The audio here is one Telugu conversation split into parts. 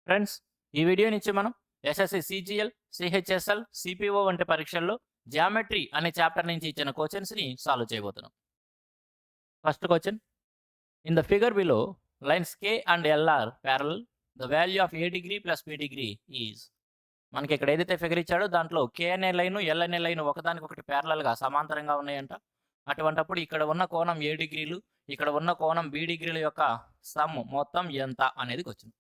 ఫ్రెండ్స్, ఈ వీడియో నుంచి మనం ఎస్ఎస్సి సిజిఎల్, సిహెచ్ఎస్ఎల్, సిపిఓ వంటి పరీక్షల్లో జియోమెట్రీ అనే చాప్టర్ నుంచి ఇచ్చిన క్వశ్చన్స్ని సాల్వ్ చేయబోతున్నాం. First question: in the figure below lines K and L are parallel, the value of A degree plus B degree is. మనకి ఇక్కడ ఏదైతే ఫిగర్ ఇచ్చాడో దాంట్లో కే అనే లైన్, ఎల్ అనే లైన్ ఒకదానికొకటి ప్యారలల్గా సమాంతరంగా ఉన్నాయంట. అటువంటప్పుడు ఇక్కడ ఉన్న కోణం ఏ డిగ్రీలు, ఇక్కడ ఉన్న కోణం బి డిగ్రీల యొక్క సమ్ మొత్తం ఎంత అనేది క్వశ్చన్.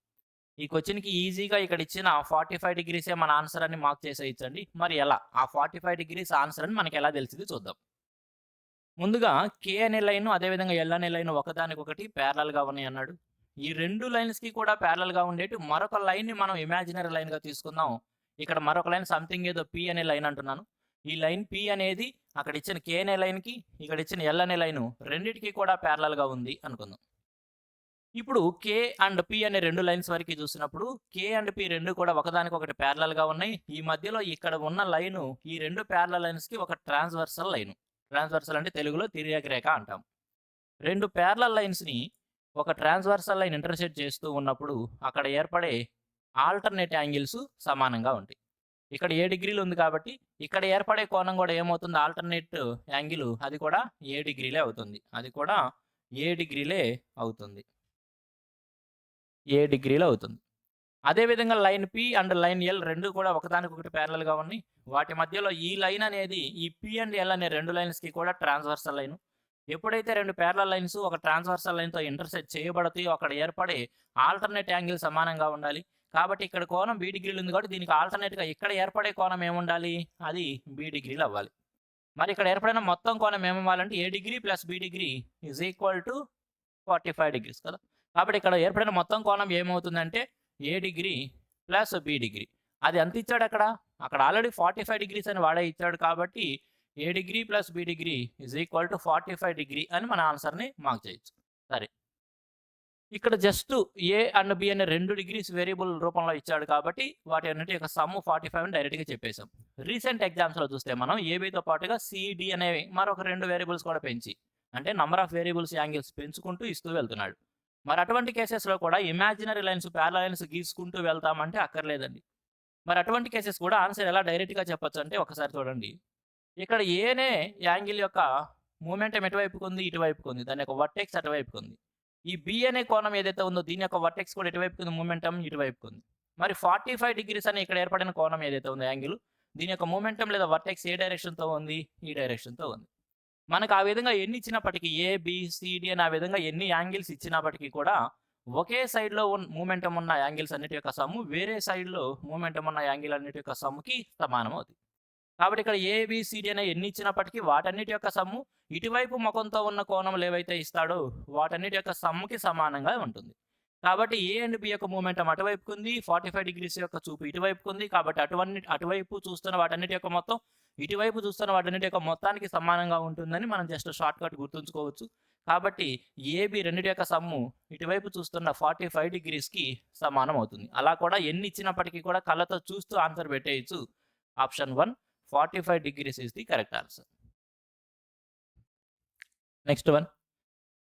ఈ క్వశ్చన్‌కి ఈజీగా ఇక్కడ ఇచ్చిన 45 డిగ్రీసే మన ఆన్సర్ అని మార్క్ చేసేయొచ్చండి. మరి ఎలా? ఆ 45 డిగ్రీస్ ఆన్సర్ అని మనకెలా తెలిసిద్ది చూద్దాం. ముందుగా కే అనే లైను, అదేవిధంగా ఎల్ అనే లైను ఒకదానికొకటి ప్యారలల్‌గా ఉన్నాయన్నాడు. ఈ 2 లైన్స్‌కి కూడా ప్యారలల్‌గా ఉండేటి మరొక లైన్‌ని మనం ఇమాజినరీ లైన్‌గా తీసుకుందాం. ఇక్కడ మరొక లైన్ సంథింగ్ ఏదో పి అనే లైన్ అంటున్నాను. ఈ లైన్ పి అనేది అక్కడ ఇచ్చిన కే అనే లైన్‌కి, ఇక్కడ ఇచ్చిన ఎల్ అనే లైను రెండిటికి కూడా ప్యారలల్‌గా ఉంది అనుకుందాం. ఇప్పుడు కే అండ్ పి అనే 2 లైన్స్ వరకి చూసినప్పుడు కే అండ్ పి 2 కూడా ఒకదానికొకటి ప్యారలల్‌గా ఉన్నాయి. ఈ మధ్యలో ఇక్కడ ఉన్న లైను ఈ 2 ప్యారలల్ లైన్స్‌కి ఒక ట్రాన్స్‌వర్సల్ లైను. ట్రాన్స్‌వర్సల్ అంటే తెలుగులో తిర్యక్ రేఖ అంటాం. 2 ప్యారలల్ లైన్స్‌ని ఒక ట్రాన్స్‌వర్సల్ లైన్ ఇంటర్సెక్ట్ చేస్తూ ఉన్నప్పుడు అక్కడ ఏర్పడే ఆల్టర్‌నేట్ యాంగిల్స్ సమానంగా ఉంటాయి. ఇక్కడ ఏ డిగ్రీలు ఉంది కాబట్టి ఇక్కడ ఏర్పడే కోణం కూడా ఏమవుతుంది? ఆల్టర్‌నేట్ యాంగిల్ అది కూడా ఏ డిగ్రీలే అవుతుంది. అది కూడా ఏ డిగ్రీలే అవుతుంది. ఏ డిగ్రీలో అవుతుంది. అదేవిధంగా line P and line L 2 కూడా ఒకదానికొకటి ప్యారలల్‌గా ఉన్నాయి. వాటి మధ్యలో ఈ లైన్ అనేది ఈ పి అండ్ ఎల్ అనే 2 లైన్స్‌కి కూడా ట్రాన్స్‌వర్సల్ లైను. ఎప్పుడైతే 2 ప్యారలల్ లైన్స్ ఒక ట్రాన్స్‌వర్సల్ లైన్‌తో ఇంటర్సెక్ట్ చేయబడతాయో అక్కడ ఏర్పడే ఆల్టర్‌నేట్ యాంగిల్ సమానంగా ఉండాలి. కాబట్టి ఇక్కడ కోణం బి డిగ్రీలు ఉంది కాబట్టి దీనికి ఆల్టర్‌నేట్‌గా ఇక్కడ ఏర్పడే కోణం ఏముండాలి? అది బి డిగ్రీలు అవ్వాలి. మరి ఇక్కడ ఏర్పడిన మొత్తం కోణం ఏమవ్వాలంటే A degree plus B degree is equal to 45 degrees కదా! కాబట్టి ఇక్కడ ఏర్పడిన మొత్తం కోణం ఏమవుతుందంటే A degree plus B degree. అది ఎంత ఇచ్చాడు అక్కడ? అక్కడ ఆల్రెడీ 45 డిగ్రీస్ అని వాడే ఇచ్చాడు కాబట్టి A degree plus B degree is equal to 45 degree అని మన ఆన్సర్‌ని మార్క్ చేయొచ్చు. సరే. ఇక్కడ జస్ట్ ఏ అండ్ బి అనే 2 డిగ్రీస్ వేరియబుల్ రూపంలో ఇచ్చాడు కాబట్టి వాటి అన్నిటి యొక్క సమ్ 45 అని డైరెక్ట్‌గా చెప్పేసాం. రీసెంట్ ఎగ్జామ్స్‌లో చూస్తే మనం ఏబీతో పాటుగా సి, డి అనేవి మరొక 2 వేరియబుల్స్ కూడా పెంచి అంటే నంబర్ ఆఫ్ వేరియబుల్స్ యాంగిల్స్ పెంచుకుంటూ ఇస్తూ వెళ్తున్నాడు. మరి అటువంటి కేసెస్‌లో కూడా ఇమాజినరీ లైన్స్, పారలల్ లైన్స్ గీసుకుంటూ వెళ్తామంటే అక్కర్లేదండి. మరి అటువంటి కేసెస్ కూడా ఆన్సర్ ఎలా డైరెక్ట్‌గా చెప్పొచ్చంటే ఒకసారి చూడండి. ఇక్కడ ఏనే యాంగిల్ యొక్క మొమెంటం ఎటువైపుకుంది? ఇటువైపుకుంది. దాని యొక్క వర్టెక్స్ అటువైపుకుంది. ఈ బి అనే కోణం ఏదైతే ఉందో దీని యొక్క వర్టెక్స్ కూడా ఎటువైపుకుంది? మొమెంటం ఇటువైపుకుంది. మరి 45 డిగ్రీస్ అని ఇక్కడ ఏర్పడిన కోణం ఏదైతే ఉందో యాంగిల్, దీని యొక్క మొమెంటం లేదా వర్టెక్స్ ఏ డైరెక్షన్‌తో ఉంది? ఈ డైరెక్షన్‌తో ఉంది. మనకు ఆ విధంగా ఎన్ని ఇచ్చినప్పటికీ ఏ, బి, సి, డి అని ఆ విధంగా ఎన్ని యాంగిల్స్ ఇచ్చినప్పటికీ కూడా ఒకే సైడ్‌లో మొమెంటం ఉన్న యాంగిల్స్ అన్నిటి యొక్క సమ్ము వేరే సైడ్‌లో మొమెంటం ఉన్న యాంగిల్ అన్నిటి యొక్క సమ్‌కి సమానం అవుతుంది. కాబట్టి ఇక్కడ ఏ, బి, సి, డి అనే ఎన్ని ఇచ్చినప్పటికీ వాటన్నిటి యొక్క సమ్ము ఇటువైపు ముఖంతో ఉన్న కోణములు ఏవైతే ఇస్తాడో వాటన్నిటి యొక్క సమ్‌కి సమానంగా ఉంటుంది. కాబట్టి ఏ అండ్ బి యొక్క మూవ్‌మెంటం అటువైపుకుంది. 45 డిగ్రీస్ యొక్క చూపు ఇటువైపుకుంది. కాబట్టి అటువైపు చూస్తున్న వాటన్నిటి యొక్క మొత్తం ఇటువైపు చూస్తున్న వాటన్నిటి యొక్క మొత్తానికి సమానంగా ఉంటుందని మనం జస్ట్ షార్ట్‌కట్ గుర్తుంచుకోవచ్చు. కాబట్టి ఏబి రెండిటి యొక్క సమ్ము ఇటువైపు చూస్తున్న 45 డిగ్రీస్‌కి సమానం అవుతుంది. అలా కూడా ఎన్ని ఇచ్చినప్పటికీ కూడా కళ్ళతో చూస్తూ ఆన్సర్ పెట్టేయొచ్చు. Option 1 45 degrees is the correct answer. Next one.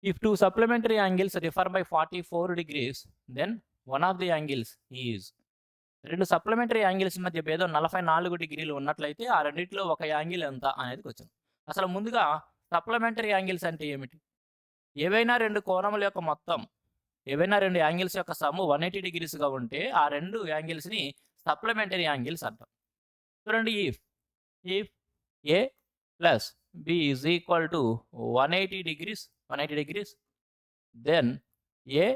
If two supplementary angles differ by 44 degrees, then one of the angles is. రెండు సప్లిమెంటరీ యాంగిల్స్ మధ్య భేదం 44 డిగ్రీలు ఉన్నట్లయితే ఆ రెండిట్లో ఒక యాంగిల్ ఎంత అనేది క్వశ్చన్. అసలు ముందుగా సప్లిమెంటరీ యాంగిల్స్ అంటే ఏమిటి? ఏవైనా రెండు కోణముల యొక్క మొత్తం, ఏవైనా రెండు యాంగిల్స్ యొక్క సమ్ము 180 డిగ్రీస్‌గా ఉంటే ఆ రెండు యాంగిల్స్‌ని సప్లిమెంటరీ యాంగిల్స్ అంటాం. చూడండి, if A plus B is equal to 180 degrees, then A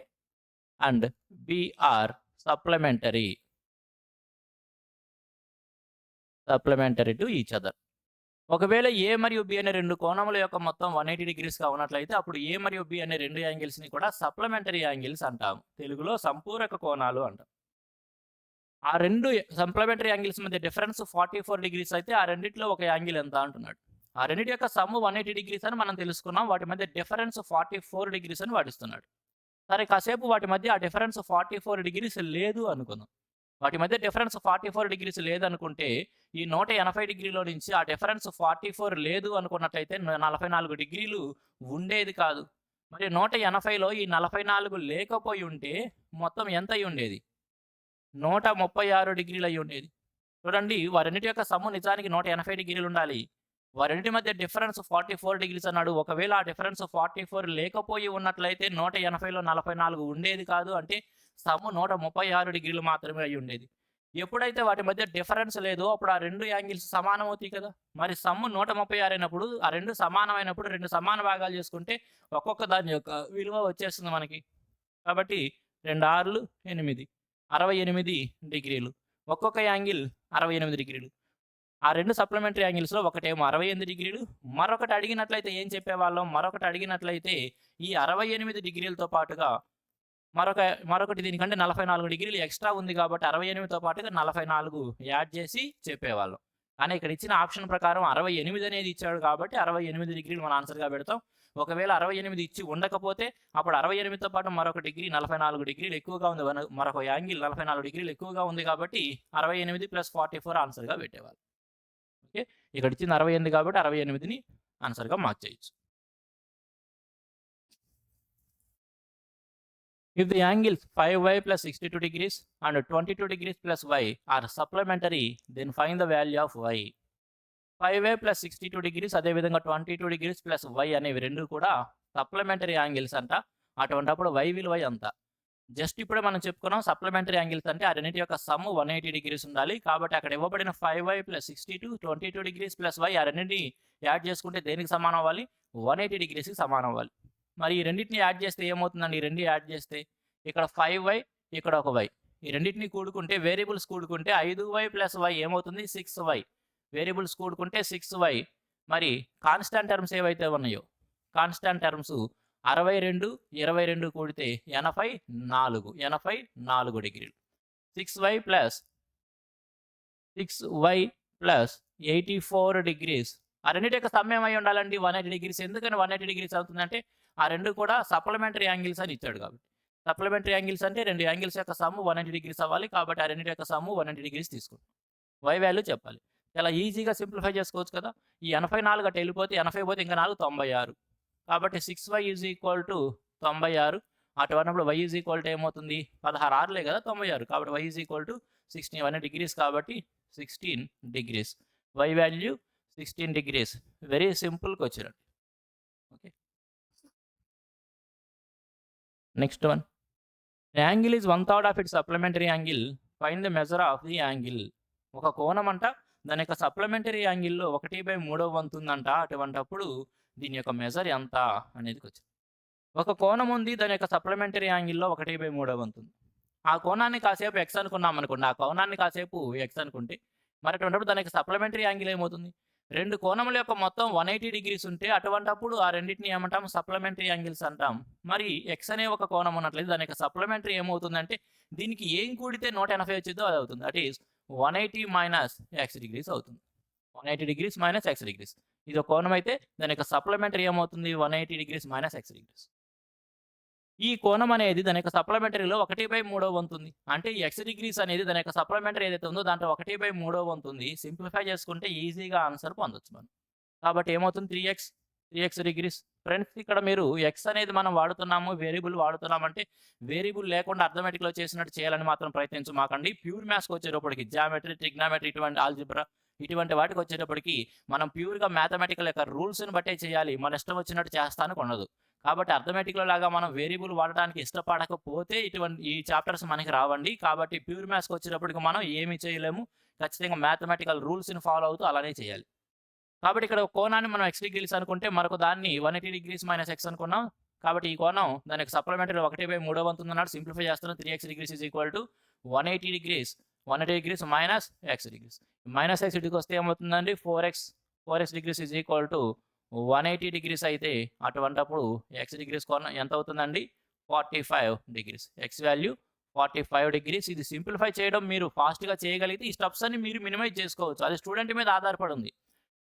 and B are supplementary to each other. ఒకవేళ ఏ మరియు బి అనే రెండు కోణముల యొక్క మొత్తం 180 డిగ్రీస్‌గా ఉన్నట్లయితే అప్పుడు ఏ మరియు బి అనే రెండు యాంగిల్స్‌ని కూడా సప్లిమెంటరీ యాంగిల్స్ అంటాం. తెలుగులో సంపూరక కోణాలు అంటాం. ఆ రెండు సప్లిమెంటరీ యాంగిల్స్ మధ్య డిఫరెన్స్ 44 డిగ్రీస్ అయితే ఆ రెండిట్లో ఒక యాంగిల్ ఎంత అంటున్నాడు. ఆ రెండిటి యొక్క సమ్ 180 డిగ్రీస్ అని మనం తెలుసుకున్నాం. వాటి మధ్య డిఫరెన్స్ 44 డిగ్రీస్ అని వాడిస్తున్నాడు. సరే, కాసేపు వాటి మధ్య ఆ డిఫరెన్స్ 44 డిగ్రీస్ లేదు అనుకుందాం. వాటి మధ్య డిఫరెన్స్ 44 డిగ్రీస్ లేదనుకుంటే ఈ 180 డిగ్రీలో నుంచి ఆ డిఫరెన్స్ 44 లేదు అనుకున్నట్లయితే 44 డిగ్రీలు ఉండేది కాదు. మరి 180లో ఈ 44 లేకపోయి ఉంటే మొత్తం ఎంత అయి ఉండేది? 136 డిగ్రీలు అయ్యి ఉండేది. చూడండి వారెన్నిటి యొక్క సమ్ము నిజానికి 180 డిగ్రీలు ఉండాలి. వారెన్నిటి మధ్య డిఫరెన్స్ 44 డిగ్రీస్ అన్నాడు. ఒకవేళ ఆ డిఫరెన్స్ 44 లేకపోయి ఉన్నట్లయితే 180లో 44 ఉండేది కాదు. అంటే సమ్ము 136 డిగ్రీలు మాత్రమే అయ్యి ఉండేది. ఎప్పుడైతే వాటి మధ్య డిఫరెన్స్ లేదో అప్పుడు ఆ 2 యాంగిల్స్ సమానం అవుతాయి కదా! మరి సమ్ము 136 అయినప్పుడు ఆ 2 సమానమైనప్పుడు 2 సమాన భాగాలు చేసుకుంటే ఒక్కొక్క దాని యొక్క విలువ వచ్చేస్తుంది మనకి. కాబట్టి 2 6లు 8 68 డిగ్రీలు. ఒక్కొక్క యాంగిల్ 68 డిగ్రీలు. ఆ 2 సప్లిమెంటరీ యాంగిల్స్‌లో ఒకటేమో 68 డిగ్రీలు. మరొకటి అడిగినట్లయితే ఈ 68 డిగ్రీలతో పాటుగా మరొకటి దీనికంటే 44 డిగ్రీలు ఎక్స్‌ట్రా ఉంది కాబట్టి 68తో పాటుగా 44 యాడ్ చేసి చెప్పేవాళ్ళం. కానీ ఇక్కడ ఇచ్చిన ఆప్షన్ ప్రకారం 68 అనేది ఇచ్చాడు కాబట్టి 68 డిగ్రీలు మన ఆన్సర్‌గా పెడతాం. ఒకవేళ 68 ఇచ్చి ఉండకపోతే అప్పుడు 68తో పాటు మరొక డిగ్రీ 44 డిగ్రీలు ఎక్కువగా ఉంది. మరొక యాంగిల్ 44 డిగ్రీలు ఎక్కువగా ఉంది కాబట్టి 68 + 44 ఆన్సర్‌గా పెట్టేవాళ్ళం. ఓకే. ఇక్కడ ఇచ్చింది 68 కాబట్టి 68ని ఆన్సర్‌గా మార్క్ చేయొచ్చు. If the angles 5y + 62 degrees and 22 degrees plus y are supplementary, then find the value of y. 5y + 62 degrees అదేవిధంగా 22 degrees plus y అనేవి రెండు కూడా సప్లిమెంటరీ యాంగిల్స్ అంట. అటువంటప్పుడు y విలువ ఎంత? జస్ట్ ఇప్పుడే మనం చెప్పుకున్నాం సప్లిమెంటరీ యాంగిల్స్ అంటే ఆ రెండింటి యొక్క సమ్ 180 డిగ్రీస్ ఉండాలి. కాబట్టి అక్కడ ఇవ్వబడిన 5y + 62, 22 degrees plus y ఆ రెండింటిని యాడ్ చేసుకుంటే దేనికి సమానం అవ్వాలి? 180 డిగ్రీస్‌కి సమానం అవ్వాలి. మరి ఈ రెండింటిని యాడ్ చేస్తే ఏమవుతుందండి? ఈ రెండు యాడ్ చేస్తే ఇక్కడ 5y ఇక్కడ ఒక y. ఈ రెండింటిని కూడుకుంటే వేరియబుల్స్ కూడుకుంటే 5y + y ఏమవుతుంది? 6y. వేరియబుల్స్ కూడుకుంటే 6y. మరి కాన్స్టాంట్ టర్మ్స్ ఏవైతే ఉన్నాయో కాన్స్టాంట్ టర్మ్స్ 62, 22 కూడితే 84 డిగ్రీలు. 6y + 84 డిగ్రీస్ ఆ రెండింటి యొక్క సమ్ ఏమై ఉండాలండి? 180 డిగ్రీస్. ఎందుకని 180 డిగ్రీస్ అవుతుందంటే ఆ రెండు కూడా సప్లిమెంటరీ యాంగిల్స్ అని ఇచ్చాడు కాబట్టి. సప్లిమెంటరీ యాంగిల్స్ అంటే రెండు యాంగిల్స్ యొక్క సమ్ 180 డిగ్రీస్ అవ్వాలి. కాబట్టి ఆ రెండింటి యొక్క సమ్ 180 డిగ్రీస్ తీసుకుంటాం. y వాల్యూ చెప్పాలి. చాలా ఈజీగా సింప్లిఫై చేసుకోవచ్చు కదా! ఈ 84 అటు వెళ్ళిపోతే 80 పోతే ఇంకా 4 96. కాబట్టి 6y = 96. అటువంటిప్పుడు y ఏమవుతుంది? 16 6లే కదా 96. కాబట్టి y = 16 డిగ్రీస్ కాబట్టి 16 degrees. y value 16 degrees. Very simple question. Okay. Next one. Angle is 1/3 of it's supplementary angle. Find the measure of the angle. ఒక కోణం అంట దాని యొక్క సప్లిమెంటరీ యాంగిల్‌లో 1/3 వంతు ఉందంట. అటువంటప్పుడు దీని యొక్క మెజర్ ఎంత అనేది క్వెషన్. ఒక కోణం ఉంది దాని యొక్క సప్లిమెంటరీ యాంగిల్‌లో 1/3 వంతు ఉంది. ఆ కోణాన్ని కాసేపు x అనుకున్నాం అనుకోండి. ఆ కోణాన్ని కాసేపు x అనుకుంటే మరి అటువంటప్పుడు దాని యొక్క సప్లిమెంటరీ యాంగిల్ ఏమవుతుంది? రెండు కోణముల యొక్క మొత్తం 180 డిగ్రీస్ ఉంటే అటువంటప్పుడు ఆ రెండింటిని ఏమంటాం? సప్లిమెంటరీ యాంగిల్స్ అంటాం. మరి x అనే ఒక కోణం ఉన్నట్లయితే దాని యొక్క సప్లిమెంటరీ ఏమవుతుందంటే దీనికి ఏం కూడితే 180 వచ్చిందో అది అవుతుంది. దట్ ఈస్ 180 - x డిగ్రీస్ అవుతుంది. 180 డిగ్రీస్ - x డిగ్రీస్. ఇది ఒక కోణం అయితే దాని యొక్క సప్లిమెంటరీ ఏమవుతుంది? 180 డిగ్రీస్ - x డిగ్రీస్. ఈ కోణం అనేది దాని యొక్క సప్లిమెంటరీలో 1/3 వంతు ఉంది. అంటే ఈ x డిగ్రీస్ అనేది దాని యొక్క సప్లిమెంటరీ ఏదైతే ఉందో దాంట్లో 1/3 వంతు ఉంది. సింప్లిఫై చేసుకుంటే ఈజీగా ఆన్సర్ పొందొచ్చు మనం. కాబట్టి ఏమవుతుంది? 3x degrees. ఫ్రెండ్స్ ఇక్కడ మీరు x అనేది మనం వాడుతున్నాము, వేరియబుల్ వాడుతున్నామంటే వేరియబుల్ లేకుండా అర్థమెటిక్‌లో చేసినట్టు చేయాలని మాత్రం ప్రయత్నించమాకండి. ప్యూర్ మ్యాథ్స్‌కి వచ్చేటప్పటికి జియోమెట్రీ, ట్రిగ్నోమెట్రీ ఇటువంటి ఆల్జీబ్రా ఇటువంటి వాటికి వచ్చేటప్పటికి మనం ప్యూర్‌గా మ్యాథమెటికల్ యొక్క రూల్స్‌ని బట్టే చేయాలి. మన ఇష్టం వచ్చినట్టు చేస్తానికి ఉండదు. కాబట్టి అర్థమెటిక్‌లో లాగా మనం వేరియబుల్ వాడడానికి ఇష్టపడకపోతే ఈ చాప్టర్స్ మనకి రావండి. కాబట్టి ప్యూర్ మ్యాథ్స్‌కి వచ్చేటప్పటికి మనం ఏమీ చేయలేము. ఖచ్చితంగా మ్యాథమెటికల్ రూల్స్‌ని ఫాలో అవుతూ అలానే చేయాలి. కాబట్టి ఇక్కడ కోణాన్ని మనం x డిగ్రీస్ అనుకుంటే మరొక దాన్ని 180 డిగ్రీస్ - x అనుకున్నాం. కాబట్టి ఈ కోణం దానికి సప్లిమెంటరీ 1/3 వంతు ఉందన్నాడు. సింప్లిఫై చేస్తున్నాం. 3x degrees = 180 degrees. 180 degrees - x degrees. -x ఇటుకి వస్తే ఏమవుతుందండి? 4x డిగ్రీస్ = 180 డిగ్రీస్ అయితే అటువంటప్పుడు x డిగ్రీస్ కోణం ఎంత అవుతుందండి? 45 డిగ్రీస్. x value 45 degrees. ఇది సింప్లిఫై చేయడం మీరు ఫాస్ట్‌గా చేయగలిగితే ఈ స్టెప్స్ అన్ని మీరు మినిమైజ్ చేసుకోవచ్చు. అది స్టూడెంట్ మీద ఆధారపడి ఉంది.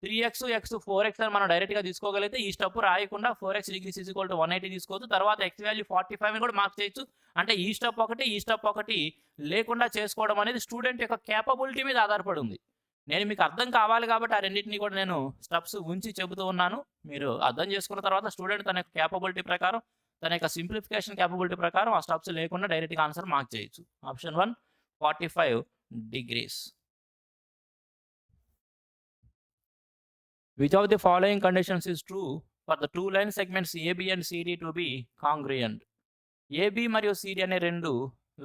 3x, 4x అని మనం డైరెక్ట్‌గా తీసుకోగలిగితే ఈ స్టెప్ రాయకుండా 4x డిగ్రీస్ = 180 తీసుకోవచ్చు. తర్వాత x వాల్యూ 45 అని కూడా మార్క్ చేయొచ్చు. అంటే ఈ స్టెప్ ఒకటి లేకుండా చేసుకోవడం అనేది స్టూడెంట్ యొక్క కేపబిలిటీ మీద ఆధారపడి ఉంది. నేను మీకు అర్థం కావాలి కాబట్టి ఆ రెండింటిని కూడా నేను స్టెప్స్ ఉంచి చెబుతూ ఉన్నాను. మీరు అర్థం చేసుకున్న తర్వాత స్టూడెంట్ తన యొక్క కేపబిలిటీ ప్రకారం తన యొక్క సింప్లిఫికేషన్ కేపబిలిటీ ప్రకారం ఆ స్టెప్స్ లేకుండా డైరెక్ట్‌గా ఆన్సర్ మార్క్ చేయొచ్చు. Option 1 45 degrees. Which of the following conditions is true for the two line segments AB and CD to be congruent? AB మరియు CD అనే రెండు